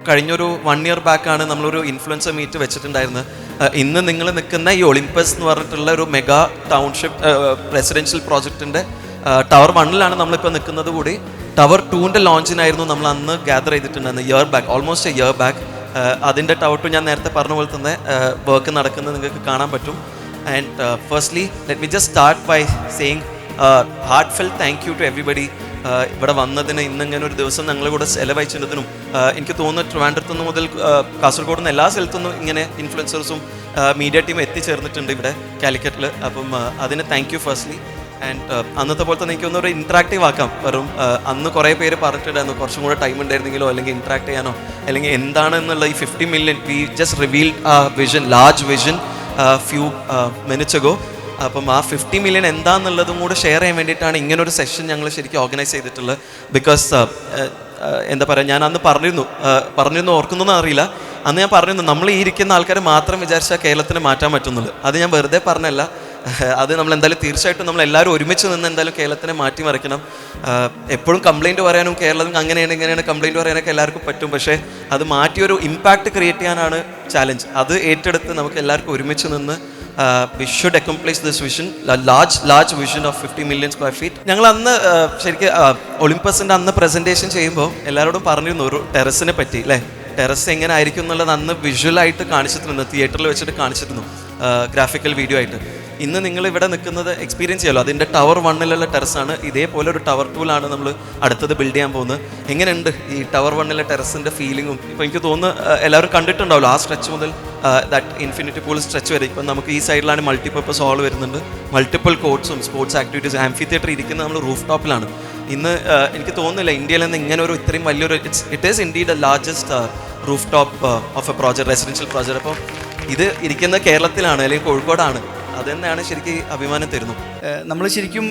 കഴിഞ്ഞൊരു 1 year ബാക്കാണ് നമ്മളൊരു influencer meet വെച്ചിട്ടുണ്ടായിരുന്നത്. ഇന്ന് നിങ്ങൾ നിൽക്കുന്ന ഈ ഒളിമ്പസ് എന്ന് പറഞ്ഞിട്ടുള്ള ഒരു മെഗാ ടൗൺഷിപ്പ് റെസിഡൻഷ്യൽ പ്രോജക്റ്റിൻ്റെ ടവർ 1 നമ്മളിപ്പോൾ നിൽക്കുന്നത് കൂടി ടവർ 2 ലോഞ്ചിനായിരുന്നു നമ്മൾ അന്ന് ഗ്യാദർ ചെയ്തിട്ടുണ്ടായിരുന്നു, ഓൾമോസ്റ്റ് എ ഇയർ ബാക്ക്. അതിൻ്റെ ടവർ 2 ഞാൻ നേരത്തെ പറഞ്ഞ പോലെ തന്നെ വർക്ക് നടക്കുന്നത് നിങ്ങൾക്ക് കാണാൻ പറ്റും. And firstly let me just start by saying heartfelt thank you to everybody. ഇവിടെ വന്നതിന്, ഇന്നിങ്ങനെ ഒരു ദിവസം ഞങ്ങളുടെ കൂടെ ചെലവഴിച്ചതിനും. എനിക്ക് തോന്നുന്നു ട്രിവാൻഡ്രത്തു നിന്ന് മുതൽ കാസർഗോഡ് നിന്ന് എല്ലാ സ്ഥലത്തുനിന്നും ഇങ്ങനെ ഇൻഫ്ലുവൻസേഴ്സും മീഡിയ ടീം എത്തിച്ചേർന്നിട്ടുണ്ട് ഇവിടെ കാലിക്കറ്റിൽ. അപ്പം അതിന് താങ്ക് യു ഫസ്റ്റ്ലി. ആൻഡ് അന്നത്തെ പോലെ തന്നെ എനിക്ക് ഒന്നൊരു ഇൻട്രാക്റ്റീവ് ആക്കാം. വെറും അന്ന് കുറേ പേര് പറഞ്ഞിട്ടുണ്ടായിരുന്നു കുറച്ചും കൂടെ ടൈം ഉണ്ടായിരുന്നെങ്കിലോ അല്ലെങ്കിൽ ഇൻട്രാക്ട് ചെയ്യാനോ അല്ലെങ്കിൽ എന്താണെന്നുള്ള ഈ 50 million we just revealed vision, large vision few minutes ago. അപ്പം ആ 50 million എന്താണെന്നുള്ളതും കൂടെ ഷെയർ ചെയ്യാൻ വേണ്ടിയിട്ടാണ് ഇങ്ങനൊരു സെഷൻ ഞങ്ങൾ ശരിക്കും ഓർഗനൈസ് ചെയ്തിട്ടുള്ളത്. ബിക്കോസ് എന്താ പറയുക, ഞാൻ അന്ന് പറഞ്ഞിരുന്നു ഓർക്കുന്നൊന്നും അറിയില്ല. അന്ന് ഞാൻ പറഞ്ഞിരുന്നു നമ്മൾ ഈ ഇരിക്കുന്ന ആൾക്കാർ മാത്രം വിചാരിച്ചാൽ കേരളത്തിന് മാറ്റാൻ പറ്റുന്നുള്ളൂ. അത് ഞാൻ വെറുതെ പറഞ്ഞല്ല, അത് നമ്മൾ എന്തായാലും തീർച്ചയായിട്ടും നമ്മൾ എല്ലാവരും ഒരുമിച്ച് നിന്ന് എന്തായാലും കേരളത്തിനെ മാറ്റിമറിക്കണം. എപ്പോഴും കംപ്ലയിൻറ്റ് പറയാനും കേരളം അങ്ങനെയാണ് ഇങ്ങനെയാണ് കംപ്ലയിൻറ്റ് പറയാനൊക്കെ എല്ലാവർക്കും പറ്റും. പക്ഷേ അത് മാറ്റിയൊരു ഇമ്പാക്റ്റ് ക്രിയേറ്റ് ചെയ്യാനാണ് ചാലഞ്ച്. അത് ഏറ്റെടുത്ത് നമുക്ക് എല്ലാവർക്കും ഒരുമിച്ച് നിന്ന് we should accomplish this vision, a large vision of 50 million square feet. ഞങ്ങൾ അന്ന് ശരിക്കും ഒളിമ്പസിൻ്റെ അന്ന് പ്രസൻറ്റേഷൻ ചെയ്യുമ്പോൾ എല്ലാവരോടും പറഞ്ഞിരുന്നു ഒരു ടെറസിനെ പറ്റി, അല്ലേ? ടെറസ് എങ്ങനെ ആയിരിക്കും എന്നുള്ളത് അന്ന് വിഷ്വലായിട്ട് കാണിച്ചിരുന്നു, തിയേറ്ററിൽ വെച്ചിട്ട് കാണിച്ചിരുന്നു, ഗ്രാഫിക്കൽ വീഡിയോ ആയിട്ട്. ഇന്ന് നിങ്ങൾ ഇവിടെ നിൽക്കുന്നത് എക്സ്പീരിയൻസ് ചെയ്യാമല്ലോ. അതിൻ്റെ ടവർ 1 ടെറസാണ്. ഇതേപോലെ ഒരു ടവർ 2 നമ്മൾ അടുത്തത് ബിൽഡ് ചെയ്യാൻ പോകുന്നത്. എങ്ങനെയുണ്ട് ഈ ടവർ 1 ടെറസിൻ്റെ ഫീലിങ്ങും? ഇപ്പോൾ എനിക്ക് തോന്നുന്നു എല്ലാവരും കണ്ടിട്ടുണ്ടാവല്ലോ ആ സ്ട്രെച്ച് മുതൽ ദാറ്റ് ഇൻഫിനിറ്റി പൂൾ സ്ട്രെച്ച് വരെ. ഇപ്പം നമുക്ക് ഈ സൈഡിലാണ് മൾട്ടിപർപ്പസ് ഹാൾ വരുന്നുണ്ട്, മൾട്ടിപ്പിൾ കോർട്സും സ്പോർട്സ് ആക്ടിവിറ്റീസ്, ആംഫി തിയേറ്റർ ഇരിക്കുന്നത് നമ്മൾ റൂഫ് ടോപ്പിലാണ്. ഇന്ന് എനിക്ക് തോന്നുന്നില്ല ഇന്ത്യയിൽ നിന്ന് ഇങ്ങനെ ഒരു ഇത്രയും വലിയൊരു it is indeed the largest roof top of A project, residential project. അപ്പോൾ ഇത് ഇരിക്കുന്ന കേരളത്തിലാണ് അല്ലെങ്കിൽ കോഴിക്കോടാണ്. അത് തന്നെയാണ് ശരിക്കും അഭിമാനം തരുന്നു. നമ്മൾ ശരിക്കും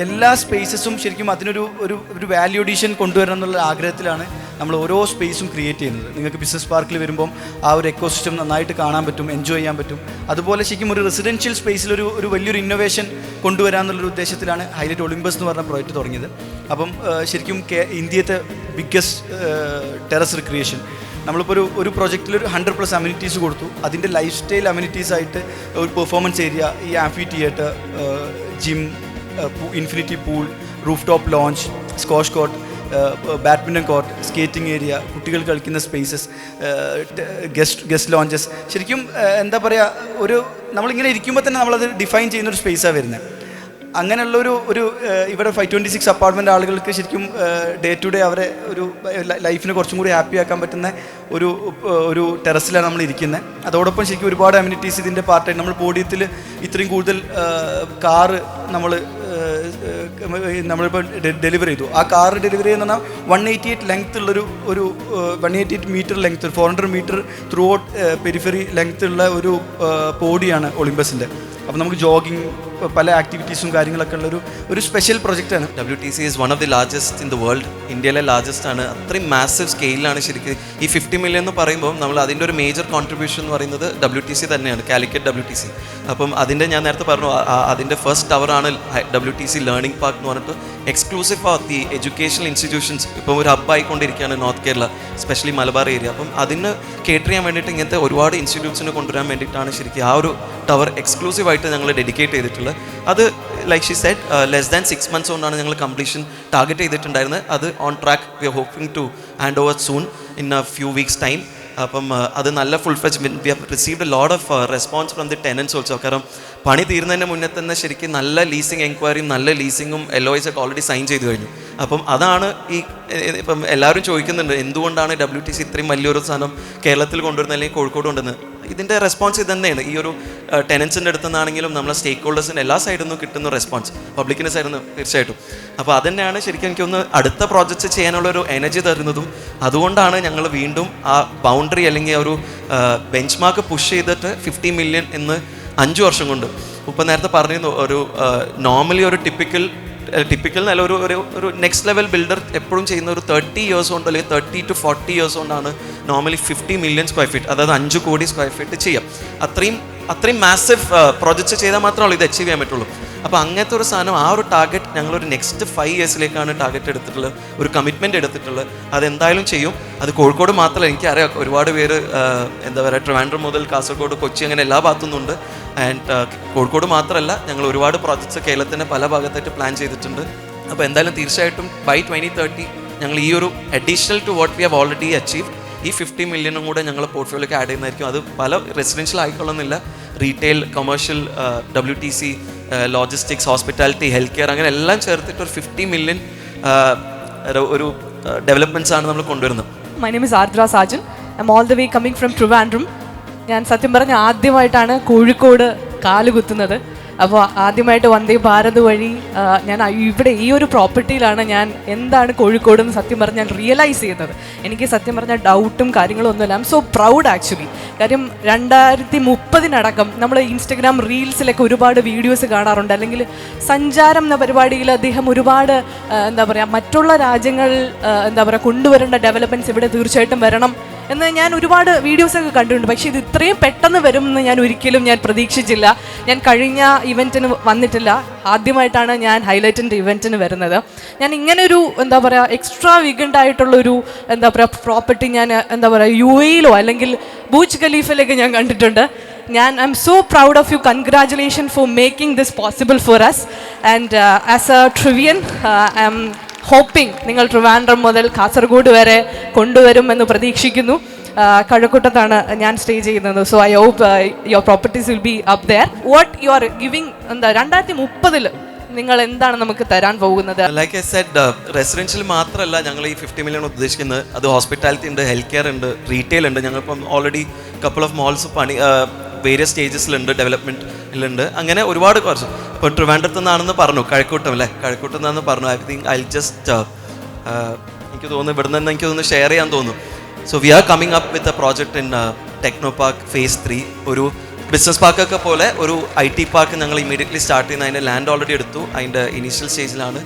എല്ലാ സ്പേസസും ശരിക്കും അതിനൊരു ഒരു വാല്യൂ അഡീഷൻ കൊണ്ടുവരണം എന്നുള്ള ആഗ്രഹത്തിലാണ് നമ്മൾ ഓരോ സ്പേസും ക്രിയേറ്റ് ചെയ്യുന്നത്. നിങ്ങൾക്ക് ബിസിനസ് പാർക്കിൽ വരുമ്പം ആ ഒരു എക്കോസിസ്റ്റം നന്നായിട്ട് കാണാൻ പറ്റും, എൻജോയ് ചെയ്യാൻ പറ്റും. അതുപോലെ ശരിക്കും ഒരു റെസിഡൻഷ്യൽ സ്പേസിൽ ഒരു വലിയൊരു ഇന്നോവേഷൻ കൊണ്ടുവരാമെന്നുള്ളൊരു ഉദ്ദേശത്തിലാണ് ഹൈലൈറ്റ് ഒളിമ്പസ് എന്ന് പറഞ്ഞ പ്രോജക്റ്റ് തുടങ്ങിയത്. അപ്പം ശരിക്കും ഇന്ത്യത്തെ ബിഗ്ഗസ്റ്റ് ടെറസ് റിക്രിയേഷൻ നമ്മളിപ്പോൾ ഒരു പ്രൊജക്റ്റിൽ ഒരു 100+ അമ്യൂണിറ്റീസ് കൊടുത്തു. അതിൻ്റെ ലൈഫ് സ്റ്റൈൽ അമ്യൂണിറ്റീസ് ആയിട്ട് ഒരു പെർഫോമൻസ് ഏരിയ, ഈ amphitheatre, gym, infinity pool, rooftop lounge, squash court, badminton court, skating area, കുട്ടികൾ കളിക്കുന്ന സ്പേസസ്, ഗസ്റ്റ് ലോഞ്ചസ്. ശരിക്കും എന്താ പറയുക, നമ്മളിങ്ങനെ ഇരിക്കുമ്പോൾ തന്നെ നമ്മളത് ഡിഫൈൻ ചെയ്യുന്നൊരു സ്പേസാണ് വരുന്നത്. അങ്ങനെയുള്ളൊരു ഇവിടെ 526 അപ്പാർട്ട്മെൻറ്റ് ആളുകൾക്ക് ശരിക്കും ഡേ ടു ഡേ അവരെ ഒരു ലൈഫിനെ കുറച്ചും കൂടി ഹാപ്പി ആക്കാൻ പറ്റുന്ന ഒരു ടെറസിലാണ് നമ്മൾ ഇരിക്കുന്നത്. അതോടൊപ്പം ശരിക്കും ഒരുപാട് അമ്യൂണിറ്റീസ് ഇതിൻ്റെ പാർട്ടായിട്ട് നമ്മൾ പോഡിയത്തിൽ ഇത്രയും കൂടുതൽ കാറ് നമ്മളിപ്പോൾ ഡെലിവറി ചെയ്തു. ആ കാറ് ഡെലിവറി ചെയ്യുന്ന പറഞ്ഞാൽ 188 ലെങ്ത് ഉള്ളൊരു 188 metre length, 400 metre throughout periphery length ഉള്ള ഒരു പോഡിയാണ് ഒളിമ്പസിൻ്റെ. അപ്പോൾ നമുക്ക് ജോഗിങ്, പല ആക്ടിവിറ്റീസും കാര്യങ്ങളൊക്കെ ഉള്ളൊരു സ്പെഷ്യൽ പ്രൊജക്റ്റാണ്. WTC is one of the largest in the world. ഇന്ത്യയിലെ ലാർജസ്റ്റ് ആണ്. അത്രയും മാസീവ് സ്കെയിലാണ് ശരിക്കും. ഈ 50 million എന്ന് പറയുമ്പോൾ നമ്മൾ അതിൻ്റെ ഒരു മേജർ കോൺട്രിബ്യൂഷൻ എന്ന് പറയുന്നത് WTC തന്നെയാണ്, കാലിക്കറ്റ് WTC. അപ്പം അതിൻ്റെ ഞാൻ നേരത്തെ പറഞ്ഞു, അതിൻ്റെ ഫസ്റ്റ് ടവറാണ് WTC ലേണിംഗ് പാർക്ക് എന്ന് പറഞ്ഞിട്ട് exclusive for the educational institutions. ഇപ്പം ഒരു ഹബ്ബായിക്കൊണ്ടിരിക്കുകയാണ് north Kerala, specially Malabar area. അപ്പം അതിന് കേറ്റർ ചെയ്യാൻ വേണ്ടിയിട്ട് ഇങ്ങനത്തെ ഒരുപാട് ഇൻസ്റ്റിറ്റ്യൂട്ട്സിനെ കൊണ്ടുവരാൻ വേണ്ടിയിട്ടാണ് ശരിക്കും ആ ഒരു ടവർ എക്സ്ക്ലൂസീവായിട്ട് ഞങ്ങൾ ഡെഡിക്കേറ്റ് ചെയ്തിട്ടുള്ളത്. അത് like she said less than 6 months കൊണ്ടാണ് ഞങ്ങൾ കംപ്ലീഷൻ ടാർഗറ്റ് ചെയ്തിട്ടുണ്ടായിരുന്നത്. അത് on track. We are hoping to hand over soon in a few weeks time. അപ്പം അത് നല്ല full fledge we have received a lot of response from the tenants also. കാരണം പണി തീരുന്നതിന് മുന്നേ തന്നെ ശരിക്കും നല്ല ലീസിങ് എൻക്വയറിയും നല്ല ലീസിങ്ങും LOIs ഒക്കെ ഓൾറെഡി സൈൻ ചെയ്ത് കഴിഞ്ഞു. അപ്പം അതാണ് ഇപ്പം എല്ലാവരും ചോദിക്കുന്നുണ്ട് എന്തുകൊണ്ടാണ് WTC ഇത്രയും വലിയൊരു സാധനം കേരളത്തിൽ കൊണ്ടുവരുന്നത് അല്ലെങ്കിൽ കോഴിക്കോട് കൊണ്ടുവരുന്നത്. ഇതിൻ്റെ റെസ്പോൺസ് ഇത് തന്നെയാണ്. ഈ ഒരു ടെനൻസിൻ്റെ അടുത്തു നിന്നാണെങ്കിലും നമ്മളെ സ്റ്റേക്ക് ഹോൾഡേഴ്സിൻ്റെ എല്ലാ സൈഡിൽ നിന്നും കിട്ടുന്ന റെസ്പോൺസ്, പബ്ലിക്കിൻ്റെ സൈഡിൽ നിന്ന് തീർച്ചയായിട്ടും. അപ്പോൾ അതുതന്നെയാണ് ശരിക്കും എനിക്കൊന്ന് അടുത്ത പ്രോജക്റ്റ് ചെയ്യാനുള്ളൊരു എനർജി തരുന്നതും. അതുകൊണ്ടാണ് ഞങ്ങൾ വീണ്ടും ആ ബൗണ്ടറി അല്ലെങ്കിൽ ഒരു ബെഞ്ച് മാർക്ക് പുഷ് ചെയ്തിട്ട് 50 million എന്ന് 5 വർഷം കൊണ്ട്. ഇപ്പം നേരത്തെ പറഞ്ഞിരുന്നു ഒരു നോർമലി ഒരു ടിപ്പിക്കൽ നല്ല ഒരു നെക്സ്റ്റ് ലെവൽ ബിൽഡർ എപ്പോഴും ചെയ്യുന്ന ഒരു 30 years കൊണ്ട് അല്ലെങ്കിൽ 30 to 40 years കൊണ്ടാണ് നോർമലി 50 million square feet, അതായത് 5 കോടി സ്ക്വയർ ഫീറ്റ് ചെയ്യാം. അത്രയും മാസീവ് പ്രോജക്ട്സ് ചെയ്താൽ മാത്രമേ ഇത് അച്ചീവ് ചെയ്യാൻ പറ്റുള്ളൂ. അപ്പോൾ അങ്ങനത്തെ ഒരു സാധനം, ആ ഒരു ടാർഗറ്റ് ഞങ്ങളൊരു നെക്സ്റ്റ് 5 ഇയേഴ്സിലേക്കാണ് ടാർഗറ്റ് എടുത്തിട്ടുള്ളത്, ഒരു കമ്മിറ്റ്മെൻറ്റ് എടുത്തിട്ടുള്ളത്. അതെന്തായാലും ചെയ്യും. അത് കോഴിക്കോട് മാത്രമല്ല, എനിക്കറിയാം ഒരുപാട് പേര് എന്താ പറയുക, ട്രിവാൻഡ്രം മുതൽ കാസർഗോഡ്, കൊച്ചി, അങ്ങനെ എല്ലാ ഭാഗത്തുനിന്നുണ്ട്. ആൻഡ് കോഴിക്കോട് മാത്രമല്ല, ഞങ്ങൾ ഒരുപാട് പ്രോജക്ട്സ് കേരളത്തിൻ്റെ പല ഭാഗത്തായിട്ട് പ്ലാൻ ചെയ്തിട്ടുണ്ട്. അപ്പോൾ എന്തായാലും തീർച്ചയായിട്ടും ബൈ 2030 ഞങ്ങൾ ഈ ഒരു additional to what we have already achieve, ഈ 50 മില്യണും കൂടെ ഞങ്ങൾ പോർട്ട്ഫോളിയോക്ക് ആഡ് ചെയ്യുന്നതായിരിക്കും. അത് പല റെസിഡൻഷ്യൽ ആയിക്കൊള്ളുന്നില്ല, retail, commercial, WTC, logistics, hospitality, health care, അങ്ങനെ എല്ലാം ചേർത്തിട്ട് ഒരു 50 മില്യൺ ഒരു ഡെവലപ്മെൻറ്റ്സ് ആണ് നമ്മൾ കൊണ്ടുവരുന്നത്. My name is Ardra Sajan. I'm all the way coming from Trivandrum. ഞാൻ സത്യം പറഞ്ഞ ആദ്യമായിട്ടാണ് കോഴിക്കോട് കാലുകുത്തുന്നത്. അപ്പോൾ ആദ്യമായിട്ട് വന്ദേ ഭാരത് വഴി ഞാൻ ഇവിടെ ഈ ഒരു പ്രോപ്പർട്ടിയിലാണ് ഞാൻ എന്താണ് കോഴിക്കോട് എന്ന് സത്യം പറഞ്ഞാൽ റിയലൈസ് ചെയ്യുന്നത്. എനിക്ക് സത്യം പറഞ്ഞാൽ ഡൗട്ടും കാര്യങ്ങളും ഒന്നുമില്ല. I M so proud actually. കാര്യം 2030 നമ്മൾ ഇൻസ്റ്റഗ്രാം റീൽസിലൊക്കെ ഒരുപാട് വീഡിയോസ് കാണാറുണ്ട്. അല്ലെങ്കിൽ സഞ്ചാരം എന്ന പരിപാടിയിൽ അദ്ദേഹം ഒരുപാട് എന്താ പറയുക, മറ്റുള്ള രാജ്യങ്ങൾ എന്താ പറയുക കൊണ്ടുവരേണ്ട ഡെവലപ്മെൻറ്റ്സ് ഇവിടെ തീർച്ചയായിട്ടും വരണം എന്ന് ഞാൻ ഒരുപാട് വീഡിയോസൊക്കെ കണ്ടിട്ടുണ്ട്. പക്ഷേ ഇത് ഇത്രയും പെട്ടെന്ന് വരുമെന്ന് ഞാൻ ഒരിക്കലും പ്രതീക്ഷിച്ചില്ല. ഞാൻ കഴിഞ്ഞ ഇവൻറ്റിന് വന്നിട്ടില്ല, ആദ്യമായിട്ടാണ് ഞാൻ ഹൈലൈറ്റിൻ്റെ ഇവൻറ്റിന് വരുന്നത്. ഞാൻ ഇങ്ങനൊരു എന്താ പറയുക എക്സ്ട്രാ വീഗൻ്റ് ആയിട്ടുള്ളൊരു എന്താ പറയുക പ്രോപ്പർട്ടി ഞാൻ എന്താ പറയുക UAE അല്ലെങ്കിൽ ബൂർജ് ഖലീഫയിലൊക്കെ ഞാൻ കണ്ടിട്ടുണ്ട്. I'm so proud of you. Congratulation for making this possible for us. And as a ട്രിവിയൻ ഐ എം ഹോപ്പിംഗ് നിങ്ങൾ ട്രിവാൻഡ്രം മുതൽ കാസർഗോഡ് വരെ കൊണ്ടുവരുമെന്ന് പ്രതീക്ഷിക്കുന്നു. കഴക്കൂട്ടത്താണ് ഞാൻ സ്റ്റേ ചെയ്യുന്നത്. So I hope your properties will be up there. What you are giving, എന്താ 2030 നിങ്ങൾ എന്താണ് നമുക്ക് തരാൻ പോകുന്നത്? ലൈക്ക് ഐ സെഡ്, റെസിഡൻഷ്യൽ മാത്രമല്ല ഞങ്ങൾ ഈ 50 മില്യൺ ഉദ്ദേശിക്കുന്നത്. അത് ഹോസ്പിറ്റാലിറ്റി ഉണ്ട്, ഹെൽത്ത് കെയർ ഉണ്ട്, റീറ്റെയിൽ ഉണ്ട്. ഞങ്ങളിപ്പം already couple of malls various സ്റ്റേജസിലുണ്ട്, ഡെവലപ്മെൻറ്റിലുണ്ട്. അങ്ങനെ ഒരുപാട് കുറച്ച്. ഇപ്പോൾ ട്രിവാൻഡ്രത്ത് നിന്നാണെന്ന് പറഞ്ഞു, കഴക്കൂട്ടം അല്ലേ, കഴക്കൂട്ടം നിന്നാണെന്ന് പറഞ്ഞു. ഐ തിങ്ക് ഐ ജസ്റ്റ് എനിക്ക് തോന്നുന്നു ഇവിടെ നിന്ന് എനിക്ക് തോന്നുന്നു ഷെയർ ചെയ്യാൻ തോന്നുന്നു. So we R coming up with a project in techno park phase 3. ഒരു ബിസിനസ് പാർക്കൊക്കെ പോലെ ഒരു IT പാർക്ക് ഞങ്ങൾ ഇമീഡിയറ്റ്ലി സ്റ്റാർട്ട് ചെയ്യുന്ന. അതിൻ്റെ ലാൻഡ് ഓൾറെഡി എടുത്തു, അതിൻ്റെ ഇനീഷ്യൽ സ്റ്റേജിലാണ്.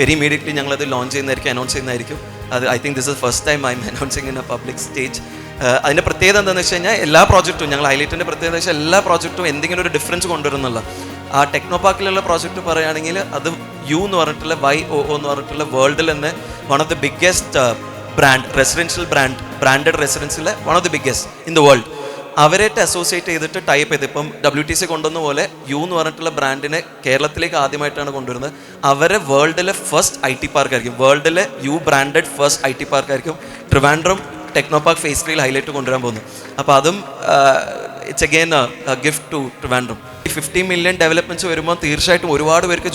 വെരി ഇമീഡിയറ്റ്ലി ഞങ്ങളത് ലോഞ്ച് ചെയ്യുന്നതായിരിക്കും, അനൗൺസ് ചെയ്യുന്നതായിരിക്കും. അത് I think this is first time I M announcing in A public stage. അതിൻ്റെ പ്രത്യേകത എന്താണെന്ന് വെച്ച് കഴിഞ്ഞാൽ എല്ലാ പ്രോജക്റ്റും ഞങ്ങൾ ഹൈലൈറ്റിൻ്റെ പ്രത്യേകത വെച്ചാൽ എല്ലാ പ്രോജക്റ്റും എന്തെങ്കിലും ഒരു ഡിഫറൻസ് കൊണ്ടുവരുന്നുള്ള. ആ ടെക്നോ പാർക്കിലുള്ള പ്രോജക്റ്റ് പറയുകയാണെങ്കിൽ അത് U എന്ന് പറഞ്ഞിട്ടുള്ള YOO എന്ന് പറഞ്ഞിട്ടുള്ള വേൾഡിൽ തന്നെ one of the biggest residential branded റെസിഡൻസിലെ one of the biggest in the world. അവരായിട്ട് അസോസിയേറ്റ് ചെയ്തിട്ട് ടൈപ്പ് ചെയ്ത് ഇപ്പം WTC കൊണ്ടുവന്ന പോലെ U എന്ന് പറഞ്ഞിട്ടുള്ള ബ്രാൻഡിനെ കേരളത്തിലേക്ക് ആദ്യമായിട്ടാണ് കൊണ്ടുവരുന്നത്. അവരെ വേൾഡിലെ ഫസ്റ്റ് IT പാർക്കായിരിക്കും, വേൾഡിലെ U ബ്രാൻഡഡ് ഫസ്റ്റ് IT പാർക്കായിരിക്കും Trivandrum techno park phase 3 Highlight കൊണ്ടുവരാൻ പോകുന്നു. അപ്പോൾ അതും it's again gift to Trivandrum. ഈ 50 മില്യൺ ഡെവലപ്മെൻറ്റ്സ് വരുമ്പോൾ തീർച്ചയായിട്ടും ഒരുപാട് പേർക്ക്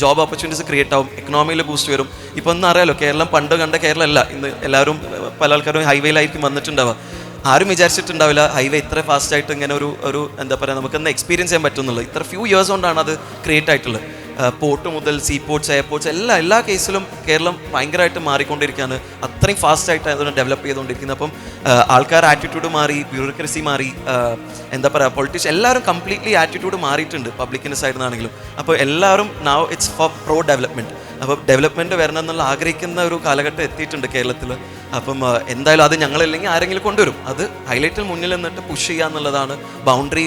ജോബ് ഓപ്പർച്യൂണിറ്റീസ് ക്രിയേറ്റ് ആവും, എക്കണോമിയിൽ ബൂസ്റ്റ് വരും. ഇപ്പോൾ ഒന്നും അറിയാലോ, കേരളം പണ്ട് കണ്ട കേരളം അല്ല ഇന്ന്. എല്ലാവരും പല ആൾക്കാരും ഹൈവേയിലായിരിക്കും വന്നിട്ടുണ്ടാവുക. ആരും വിചാരിച്ചിട്ടുണ്ടാവില്ല ഹൈവേ ഇത്ര ഫാസ്റ്റായിട്ട് ഇങ്ങനെ ഒരു എന്താ പറയുക നമുക്കൊന്ന് എക്സ്പീരിയൻസ് ചെയ്യാൻ പറ്റുന്നുള്ളത്. ഇത്ര ഫ്യൂ ഇയേഴ്സ് കൊണ്ടാണ് അത് ക്രിയേറ്റ് ആയിട്ടുള്ളത്. പോർട്ട് മുതൽ സീ പോർട്ട്സ്, എയർപോർട്ട്സ് എല്ലാ കേസിലും കേരളം ഭയങ്കരമായിട്ട് മാറിക്കൊണ്ടിരിക്കുകയാണ്. അത്രയും ഫാസ്റ്റായിട്ട് അതിനെ ഡെവലപ്പ് ചെയ്തുകൊണ്ടിരിക്കുന്നത്. അപ്പം ആൾക്കാർ ആറ്റിറ്റ്യൂഡ് മാറി, ബ്യൂറോക്രസി മാറി, എന്താ പറയുക പൊളിറ്റീഷ്യൻ എല്ലാവരും കംപ്ലീറ്റ്ലി ആറ്റിറ്റ്യൂഡ് മാറിയിട്ടുണ്ട് പബ്ലിക്കിൻ്റെ സൈഡിൽ നിന്നാണെങ്കിലും. അപ്പോൾ എല്ലാവരും now it's for pro development. അപ്പോൾ ഡെവലപ്മെൻറ്റ് വരണം എന്നുള്ള ആഗ്രഹിക്കുന്ന ഒരു കാലഘട്ടം എത്തിയിട്ടുണ്ട് കേരളത്തിൽ. അപ്പം എന്തായാലും അത് ഞങ്ങളല്ലെങ്കിൽ ആരെങ്കിലും കൊണ്ടുവരും. അത് ഹൈലൈറ്റിൽ മുന്നിൽ നിന്നിട്ട് പുഷ് ചെയ്യുക എന്നുള്ളതാണ് boundary.